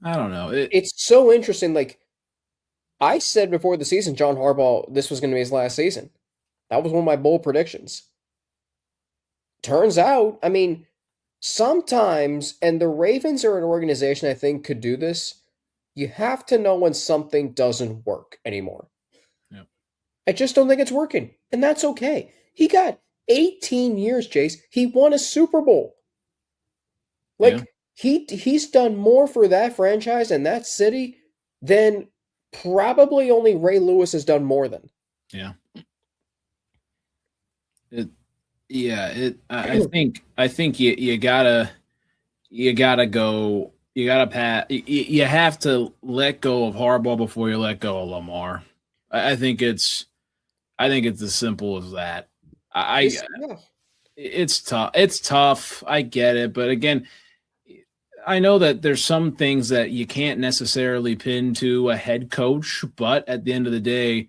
don't know. It's so interesting. Like, I said before the season, John Harbaugh, this was going to be his last season. That was one of my bold predictions. Turns out, I mean, sometimes, and the Ravens are an organization I think could do this, you have to know when something doesn't work anymore. I just don't think it's working, and that's okay. He got 18 years, Chase. He won a Super Bowl. Like, he's done more for that franchise and that city than probably only Ray Lewis has done more than. Yeah. I think you gotta go. You have to let go of Harbaugh before you let go of Lamar. I think it's as simple as that. It's tough. It's tough. I get it. But again, I know that there's some things that you can't necessarily pin to a head coach, but at the end of the day,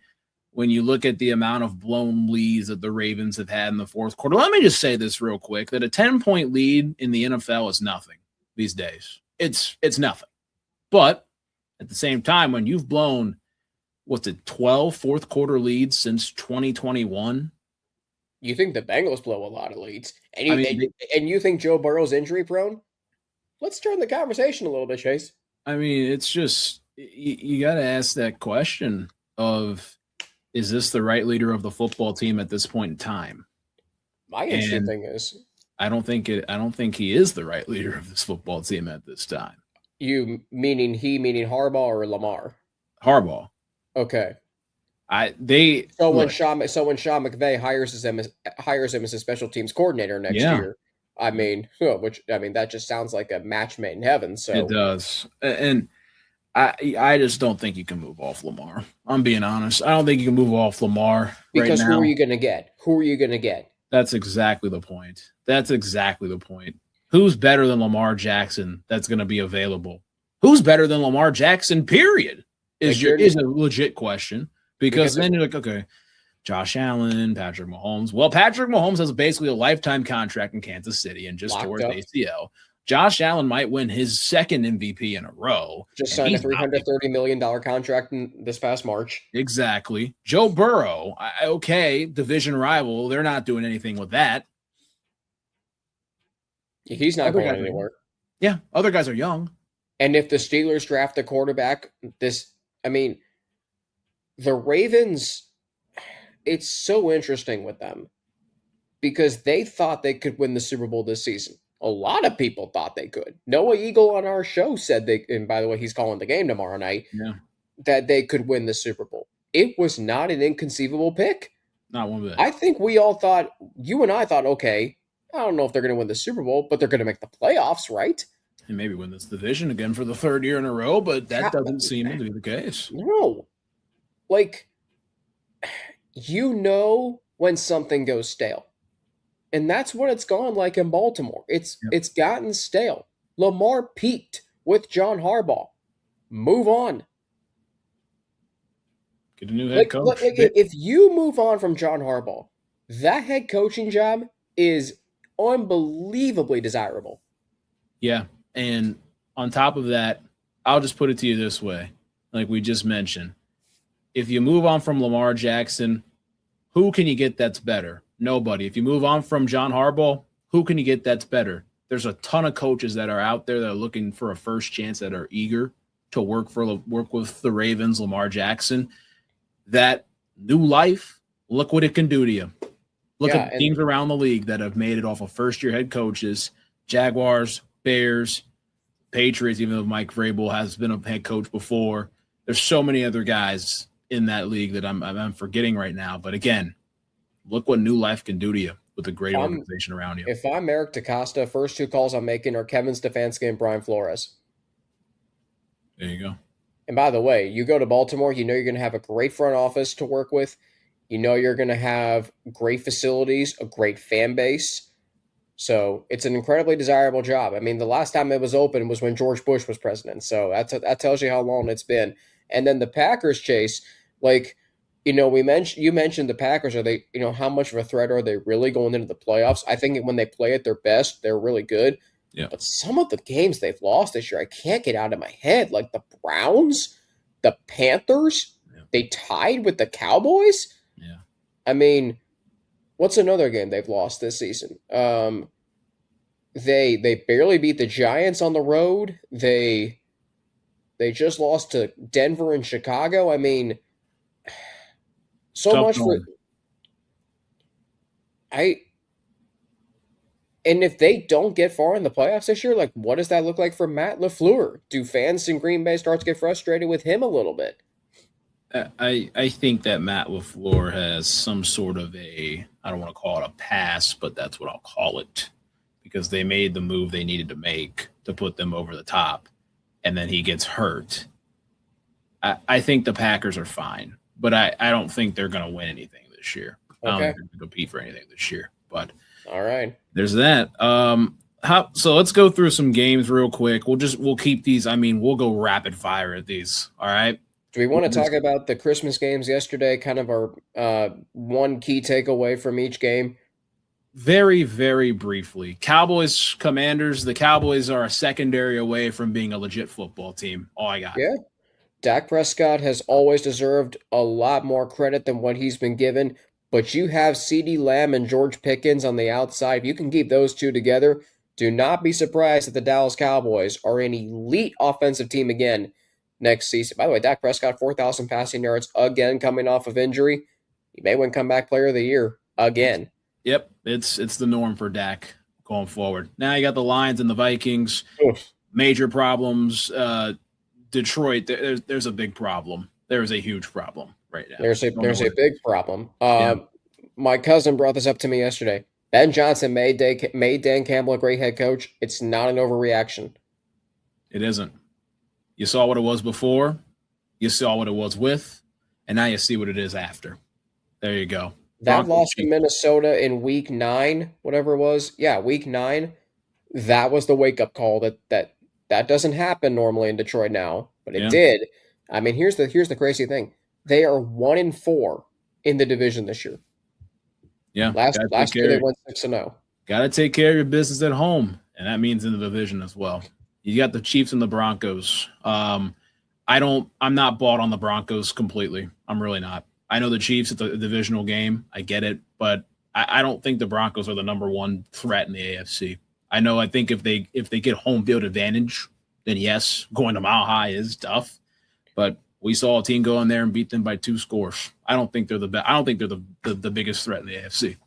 when you look at the amount of blown leads that the Ravens have had in the fourth quarter, let me just say this real quick, that a 10-point lead in the NFL is nothing these days. It's nothing. But at the same time, when you've blown 12 fourth quarter leads since 2021? You think the Bengals blow a lot of leads, and you think Joe Burrow's injury prone? Let's turn the conversation a little bit, Chase. I mean, it's just you got to ask that question of, is this the right leader of the football team at this point in time? My interesting thing is, I don't think he is the right leader of this football team at this time. You meaning Harbaugh or Lamar? Harbaugh. Okay. When Sean McVay hires him as a special teams coordinator next year, that just sounds like a match made in heaven. So it does, and I just don't think you can move off Lamar. I'm being honest. I don't think you can move off Lamar because right now. Who are you going to get? That's exactly the point. Who's better than Lamar Jackson that's going to be available? Who's better than Lamar Jackson, period, is a legit question. Because then you're like, okay, Josh Allen, Patrick Mahomes. Well, Patrick Mahomes has basically a lifetime contract in Kansas City and just tore his ACL. Josh Allen might win his second MVP in a row. Just signed a $330 million contract this past March. Exactly. Joe Burrow, okay, division rival. They're not doing anything with that. He's not going anywhere. Yeah, other guys are young. And if the Steelers draft a quarterback, the Ravens, it's so interesting with them because they thought they could win the Super Bowl this season. A lot of people thought they could. Noah Eagle on our show said and by the way, he's calling the game tomorrow night, that they could win the Super Bowl. It was not an inconceivable pick. Not one bit. I think we all thought, you and I thought, okay, I don't know if they're going to win the Super Bowl, but they're going to make the playoffs, right? And maybe win this division again for the third year in a row, but that doesn't seem to be the case. No. Like, when something goes stale. And that's what it's gone like in Baltimore. It's gotten stale. Lamar peaked with John Harbaugh. Move on. Get a new head coach. If you move on from John Harbaugh, that head coaching job is unbelievably desirable. Yeah. And on top of that, I'll just put it to you this way. Like we just mentioned, if you move on from Lamar Jackson, who can you get that's better? Nobody. If you move on from John Harbaugh, who can you get that's better? There's a ton of coaches that are out there that are looking for a first chance, that are eager to work with the Ravens, Lamar Jackson. That new life, look what it can do to you. Look at teams around the league that have made it off of first-year head coaches, Jaguars, Bears, Patriots, even though Mike Vrabel has been a head coach before. There's so many other guys in that league that I'm forgetting right now. But again, look what new life can do to you with a great organization around you. If I'm Eric DeCosta, first two calls I'm making are Kevin Stefanski and Brian Flores. There you go. And by the way, you go to Baltimore, you know you're going to have a great front office to work with. You know you're going to have great facilities, a great fan base. So it's an incredibly desirable job. I mean, the last time it was open was when George Bush was president. So that tells you how long it's been. And then the Packers, Chase, you mentioned the Packers. Are they, how much of a threat are they really going into the playoffs? I think when they play at their best, they're really good. Yeah. But some of the games they've lost this year, I can't get out of my head. Like the Browns, the Panthers, they tied with the Cowboys. Yeah. I mean, what's another game they've lost this season? They barely beat the Giants on the road. They just lost to Denver and Chicago. I mean, so Tough much going. And if they don't get far in the playoffs this year, what does that look like for Matt LaFleur? Do fans in Green Bay start to get frustrated with him a little bit? I think that Matt LaFleur has some sort of I don't want to call it a pass, but that's what I'll call it, because they made the move they needed to make to put them over the top, and then he gets hurt. I think the Packers are fine, but I don't think they're going to win anything this year. I don't think they're going to compete for anything this year, but all right. There's that. So let's go through some games real quick. We'll keep these. We'll go rapid fire at these. All right. Do we want to talk about the Christmas games yesterday? Kind of our one key takeaway from each game. Very, very briefly. Cowboys, Commanders. The Cowboys are a secondary away from being a legit football team. All I got. Yeah. Dak Prescott has always deserved a lot more credit than what he's been given. But you have CeeDee Lamb and George Pickens on the outside. If you can keep those two together, do not be surprised that the Dallas Cowboys are an elite offensive team again next season. By the way, Dak Prescott, 4,000 passing yards again coming off of injury. He may win comeback player of the year again. Yep, it's the norm for Dak going forward. Now you got the Lions and the Vikings. Oof. Major problems. Detroit, there's a big problem. There is a huge problem right now. There's a big problem. My cousin brought this up to me yesterday. Ben Johnson made Dan Campbell a great head coach. It's not an overreaction. It isn't. You saw what it was before. You saw what it was with. And now you see what it is after. There you go. That loss to Minnesota in week 9, whatever it was. Yeah, week 9. That was the wake-up call that That doesn't happen normally in Detroit now, but it Yeah. did. I mean, here's the crazy thing. They are 1-4 in the division this year. Yeah. Last year they went 6-0. Got to take care of your business at home, and that means in the division as well. You got the Chiefs and the Broncos. I'm not bought on the Broncos completely. I'm really not. I know the Chiefs, it's a divisional game. I get it, but I don't think the Broncos are the number one threat in the AFC. I think if they get home field advantage, then yes, going to Mile High is tough. But we saw a team go in there and beat them by 2 scores. I don't think they're I don't think they're the biggest threat in the AFC.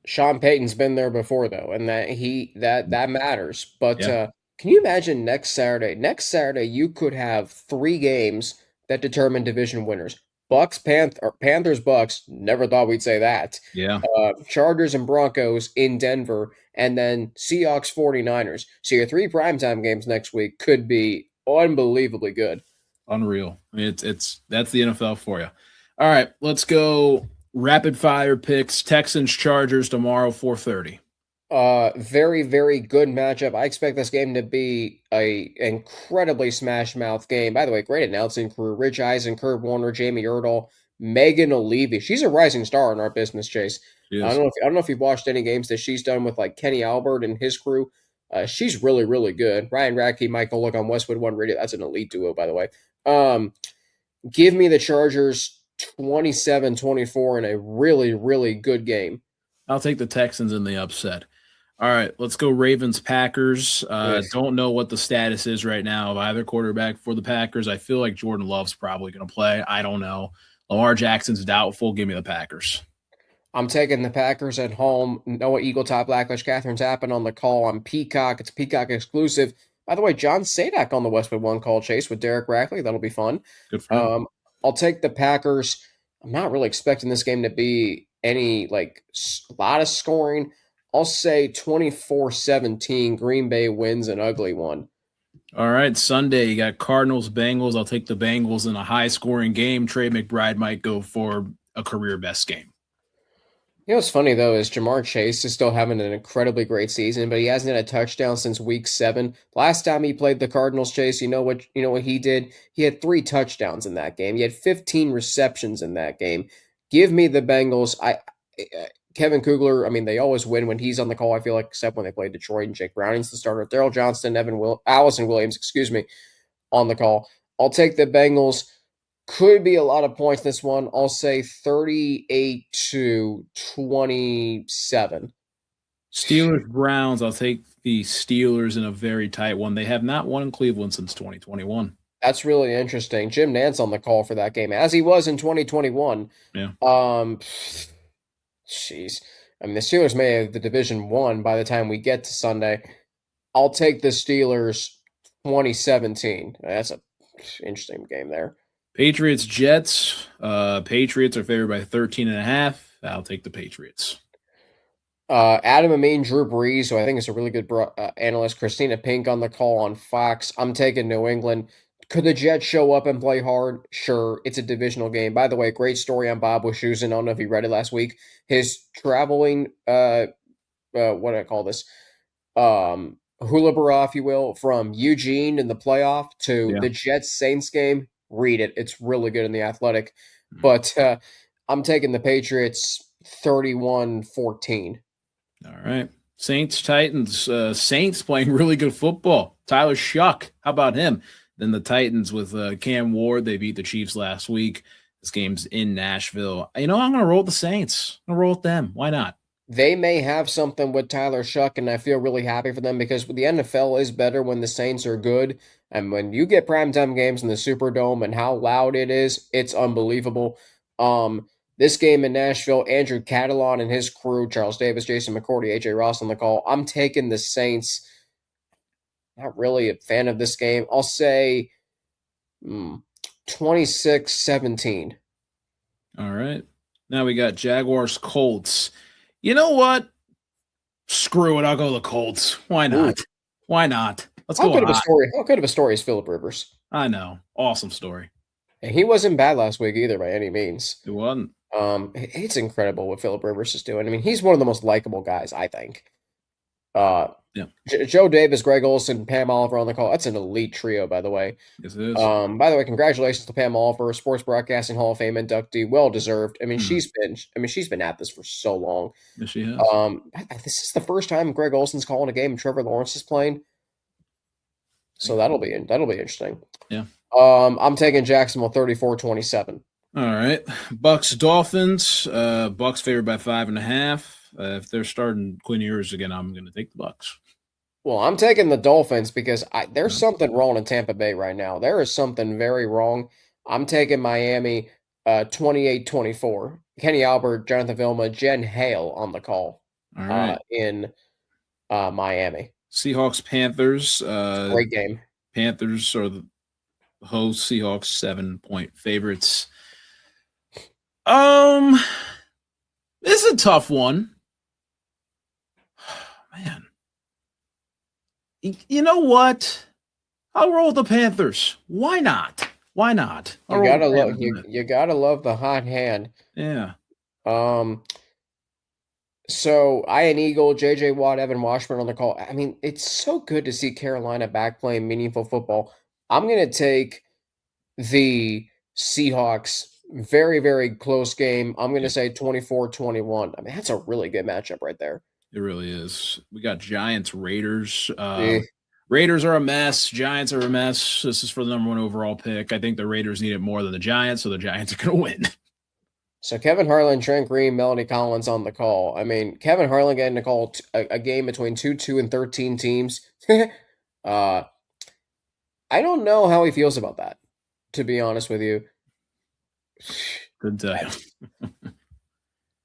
Sean Payton's been there before though, and that matters. But Yeah. can you imagine next Saturday? Next Saturday, you could have 3 games that determine division winners. Panthers, Bucks. Never thought we'd say that. Yeah. Chargers and Broncos in Denver, and then Seahawks 49ers. So your 3 primetime games next week could be unbelievably good. Unreal. I mean, it's that's the NFL for you. All right, let's go rapid fire picks. Texans Chargers tomorrow 4:30. Very, very good matchup. I expect this game to be a incredibly smash mouth game. By the way, great announcing crew. Rich Eisen, Kurt Warner, Jamie Erdahl, Megan O'Leary. She's a rising star in our business, Chase. Yes. I don't know if you've watched any games that she's done with like Kenny Albert and his crew. She's really, really good. Ryan Radke, Michael Look on Westwood One Radio. That's an elite duo, by the way. Give me the Chargers 27-24 in a really, really good game. I'll take the Texans in the upset. All right, let's go Ravens Packers. Don't know what the status is right now of either quarterback for the Packers. I feel like Jordan Love's probably going to play. I don't know. Lamar Jackson's doubtful. Give me the Packers. I'm taking the Packers at home. Noah Eagle, Top Blacklish, Catherine Zappin on the call on Peacock. It's Peacock exclusive. By the way, John Sadak on the Westwood One call, Chase, with Derek Rackley. That'll be fun. Good for him. I'll take the Packers. I'm not really expecting this game to be any, like, a lot of scoring. I'll say 24-17. Green Bay wins an ugly one. All right, Sunday, you got Cardinals, Bengals. I'll take the Bengals in a high-scoring game. Trey McBride might go for a career best game. You know what's funny, though, is Jamar Chase is still having an incredibly great season, but he hasn't had a touchdown since week 7. Last time he played the Cardinals, Chase, you know what he did? He had 3 touchdowns in that game. He had 15 receptions in that game. Give me the Bengals. Kevin Kugler, I mean, they always win when he's on the call, I feel like, except when they play Detroit and Jake Browning's the starter. Daryl Johnston, Allison Williams, on the call. I'll take the Bengals. Could be a lot of points in this one. I'll say 38-27. Steelers, Browns. I'll take the Steelers in a very tight one. They have not won in Cleveland since 2021. That's really interesting. Jim Nantz on the call for that game, as he was in 2021. Yeah. Jeez. I mean, the Steelers may have the division won by the time we get to Sunday. I'll take the Steelers 2017. That's an interesting game there. Patriots, Jets. Patriots are favored by 13.5. I'll take the Patriots. Adam Amin, Drew Brees, who I think is a really good analyst. Christina Pink on the call on Fox. I'm taking New England. Could the Jets show up and play hard? Sure. It's a divisional game. By the way, great story on Bob Wischusen. I don't know if you read it last week. His traveling, what do I call this? Hula bra, if you will, from Eugene in the playoff to the Jets-Saints game. Read it. It's really good in The Athletic. But I'm taking the Patriots 31-14. All right. Saints, Titans. Saints playing really good football. Tyler Shuck. How about him? Then the Titans with Cam Ward. They beat the Chiefs last week. This game's in Nashville. I'm going to roll with the Saints. I'm going to roll with them. Why not? They may have something with Tyler Shuck, and I feel really happy for them because the NFL is better when the Saints are good. And when you get primetime games in the Superdome and how loud it is, it's unbelievable. This game in Nashville, Andrew Catalon and his crew, Charles Davis, Jason McCourty, AJ Ross on the call. I'm taking the Saints. Not really a fan of this game. I'll say 26-17. All right. Now we got Jaguars, Colts. You know what? Screw it. I'll go the Colts. Why not? Ooh. Why not? Let's How go. good of a story is Phillip Rivers? I know. Awesome story. And he wasn't bad last week either by any means. It wasn't. It's incredible what Phillip Rivers is doing. I mean, he's one of the most likable guys, I think. Yeah. Joe Davis, Greg Olson, Pam Oliver on the call. That's an elite trio, by the way. Yes, it is. By the way, congratulations to Pam Oliver, Sports Broadcasting Hall of Fame inductee, well deserved. I mean, she's been at this for so long. Yes, she has. This is the first time Greg Olson's calling a game and Trevor Lawrence is playing, so that'll be interesting. Yeah. I'm taking Jacksonville 34-27. All right, Bucks Dolphins. Bucks favored by 5.5. If they're starting Quinn Ewers again, I'm going to take the Bucks. Well, I'm taking the Dolphins because there's something wrong in Tampa Bay right now. There is something very wrong. I'm taking Miami 28-24. Kenny Albert, Jonathan Vilma, Jen Hale on the call. All right. In Miami. Seahawks Panthers. Great game. Panthers are the hosts. Seahawks 7-point favorites. This is a tough one. Man. You know what? I'll roll the Panthers. Why not? Why not? You gotta love the hot hand. Yeah. So Ian Eagle, J.J. Watt, Evan Washburn on the call. I mean, it's so good to see Carolina back playing meaningful football. I'm gonna take the Seahawks. Very, very close game. I'm gonna say 24-21. I mean, that's a really good matchup right there. It really is. We got Giants, Raiders. Raiders are a mess. Giants are a mess. This is for the number 1 overall pick. I think the Raiders need it more than the Giants, so the Giants are going to win. So Kevin Harlan, Trent Green, Melanie Collins on the call. I mean, Kevin Harlan getting to call a game between 2 and 13 teams. I don't know how he feels about that, to be honest with you. Couldn't tell you.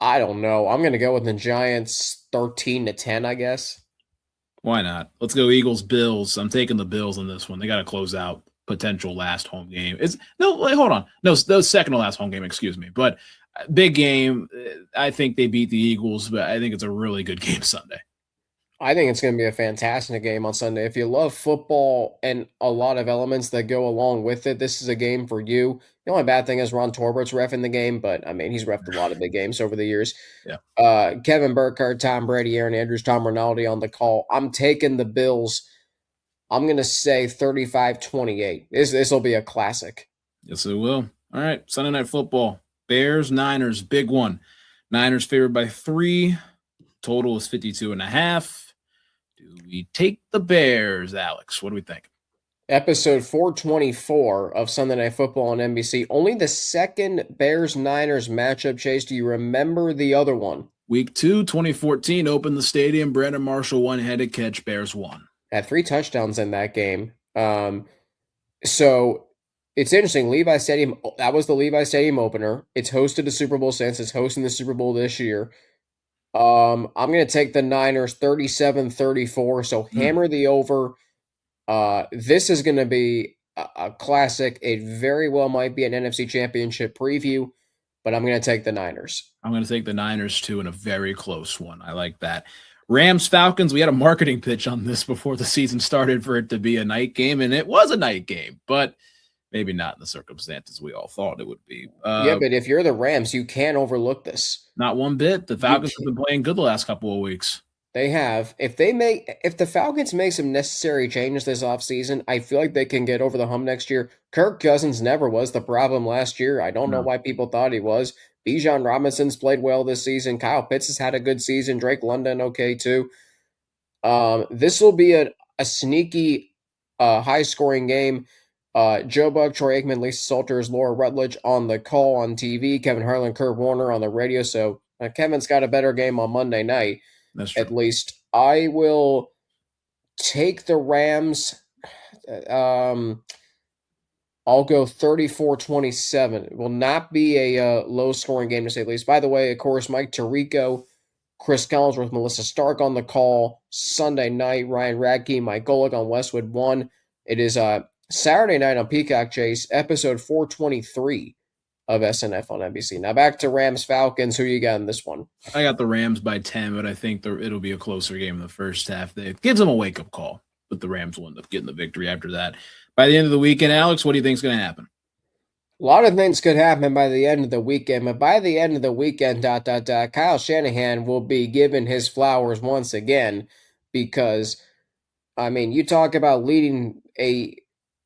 I don't know. I'm going to go with the Giants 13-10, I guess. Why not? Let's go Eagles, Bills. I'm taking the Bills in this one. They got to close out potential last home game. Hold on. No, second to last home game, excuse me. But big game. I think they beat the Eagles, but I think it's a really good game Sunday. I think it's going to be a fantastic game on Sunday. If you love football and a lot of elements that go along with it, this is a game for you. The only bad thing is Ron Torbert's reffing the game, but I mean, he's reffed a lot of big games over the years. Yeah. Kevin Burkhardt, Tom Brady, Aaron Andrews, Tom Rinaldi on the call. I'm taking the Bills. I'm going to say 35-28. This will be a classic. Yes, it will. All right, Sunday Night Football. Bears, Niners, big one. Niners favored by 3. Total is 52.5. Do we take the Bears, Alex? What do we think? Episode 424 of Sunday Night Football on NBC. Only the second Bears-Niners matchup, Chase. Do you remember the other one? Week 2, 2014, opened the stadium. Brandon Marshall one-headed catch. Bears won. Had 3 touchdowns in that game. So it's interesting. Levi Stadium, that was the Levi Stadium opener. It's hosted the Super Bowl since. It's hosting the Super Bowl this year. I'm going to take the Niners 37-34. So hammer the over. This is going to be a classic. It very well might be an NFC Championship preview, but I'm going to take the Niners. I'm going to take the Niners, too, in a very close one. I like that. Rams-Falcons, we had a marketing pitch on this before the season started for it to be a night game, and it was a night game, but maybe not in the circumstances we all thought it would be. Yeah, but if you're the Rams, you can't overlook this. Not one bit. The Falcons have been playing good the last couple of weeks. They have. If the Falcons make some necessary changes this offseason, I feel like they can get over the hump next year. Kirk Cousins never was the problem last year. I don't know why people thought he was. Bijan Robinson's played well this season. Kyle Pitts has had a good season. Drake London, okay, too. This will be a sneaky, high-scoring game. Joe Buck, Troy Aikman, Lisa Salters, Laura Rutledge on the call on TV. Kevin Harlan, Kurt Warner on the radio. So Kevin's got a better game on Monday night. That's true. At least I will take the Rams. I'll go 34-27. It will not be a low-scoring game, to say the least. By the way, of course, Mike Tirico, Chris Collinsworth, Melissa Stark on the call Sunday night. Ryan Radke, Mike Golick on Westwood 1. It is Saturday night on Peacock Chase, episode 423 of SNF on NBC. Now back to Rams-Falcons. Who you got in this one? I got the Rams by 10, but I think it'll be a closer game in the first half. It gives them a wake-up call, but the Rams will end up getting the victory after that. By the end of the weekend, Alex, what do you think is going to happen? A lot of things could happen by the end of the weekend, but by the end of the weekend, Kyle Shanahan will be given his flowers once again because, I mean, you talk about leading a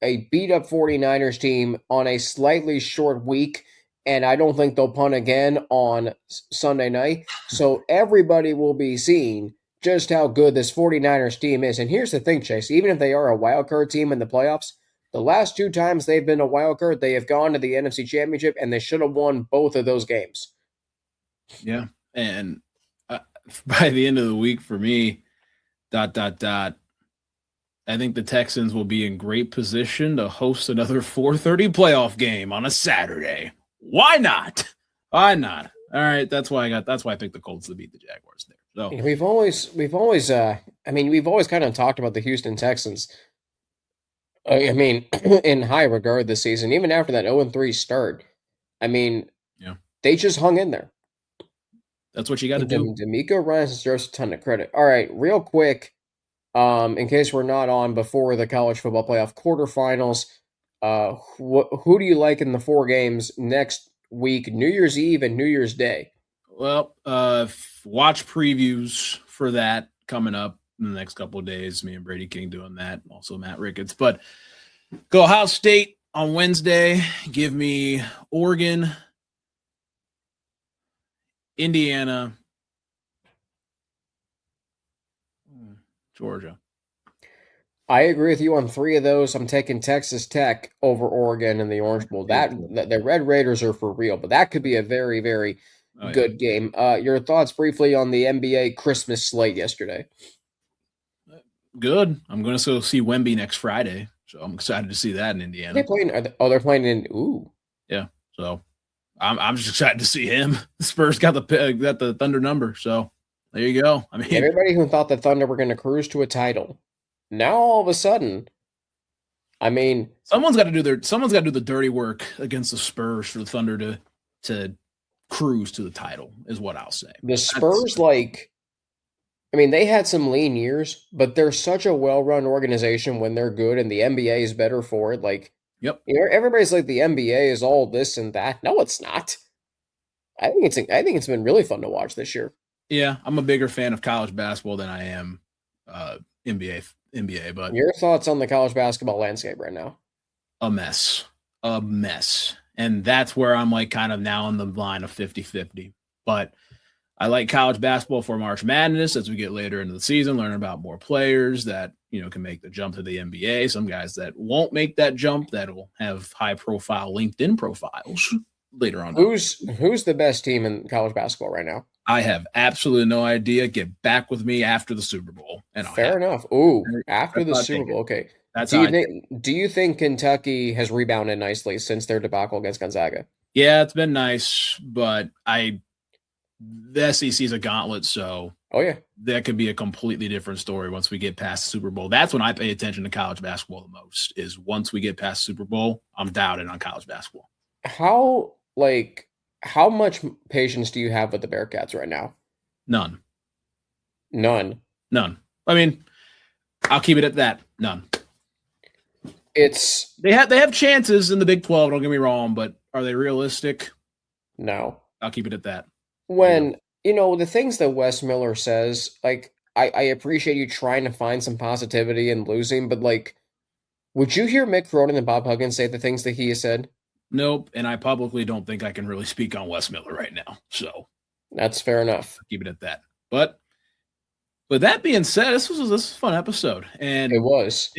beat-up 49ers team on a slightly short week, and I don't think they'll punt again on Sunday night. So everybody will be seeing just how good this 49ers team is. And here's the thing, Chase, even if they are a wild card team in the playoffs, the last 2 times they've been a wild card, they have gone to the NFC Championship, and they should have won both of those games. Yeah, and by the end of the week for me, ... I think the Texans will be in great position to host another 4:30 playoff game on a Saturday. Why not? Why not? All right, that's why I picked the Colts to beat the Jaguars there. So we've always kind of talked about the Houston Texans. I mean, in high regard this season, even after that 0-3 start. I mean, yeah, they just hung in there. That's what you got to do. D'Amico Ryan deserves a ton of credit. All right, real quick. In case we're not on before the college football playoff quarterfinals, who do you like in the 4 games next week, New Year's Eve and New Year's Day? Well, watch previews for that coming up in the next couple of days. Me and Brady King doing that, also Matt Ricketts. But go Ohio State on Wednesday. Give me Oregon, Indiana, Georgia. I agree with you on 3 of those. I'm taking Texas Tech over Oregon in the Orange Bowl. The Red Raiders are for real, but that could be a very, very good game. Your thoughts briefly on the NBA Christmas slate yesterday? Good. I'm going to go see Wemby next Friday, so I'm excited to see that in Indiana. They're playing in. Ooh. Yeah. So I'm just excited to see him. The Spurs got the Thunder number, so there you go. I mean, everybody who thought the Thunder were going to cruise to a title, now all of a sudden, I mean, someone's got to do the dirty work against the Spurs for the Thunder to cruise to the title, is what I'll say. The Spurs, they had some lean years, but they're such a well-run organization when they're good, and the NBA is better for it. Yep. Everybody's like the NBA is all this and that. No, it's not. I think it's been really fun to watch this year. Yeah, I'm a bigger fan of college basketball than I am NBA. But your thoughts on the college basketball landscape right now? A mess. And that's where I'm kind of now on the line of 50-50. But I like college basketball for March Madness as we get later into the season, learn about more players that, can make the jump to the NBA. Some guys that won't make that jump that will have high-profile LinkedIn profiles later on. Who's the best team in college basketball right now? I have absolutely no idea. Get back with me after the Super Bowl. Fair enough. Ooh, after the Super Bowl. Okay. Do you think Kentucky has rebounded nicely since their debacle against Gonzaga? Yeah, it's been nice, but the SEC is a gauntlet, so that could be a completely different story once we get past the Super Bowl. That's when I pay attention to college basketball the most, is once we get past Super Bowl, I'm doubted on college basketball. How much patience do you have with the Bearcats right now? None. I mean, I'll keep it at that. None. They have chances in the Big 12, don't get me wrong, but are they realistic? No. I'll keep it at that. When, the things that Wes Miller says, I appreciate you trying to find some positivity in losing, but would you hear Mick Cronin and Bob Huggins say the things that he has said? Nope, and I publicly don't think I can really speak on Wes Miller right now. So that's fair enough. Keep it at that. But with that being said, this was a fun episode, and it was.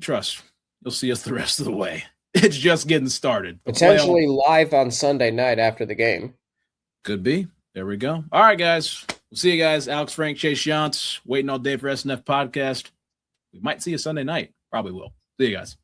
Trust, you'll see us the rest of the way. It's just getting started. Potentially live on Sunday night after the game. Could be. There we go. All right, guys. We'll see you guys. Alex Frank, Chase Younts, waiting all day for SNF podcast. We might see you Sunday night. Probably will. See you guys.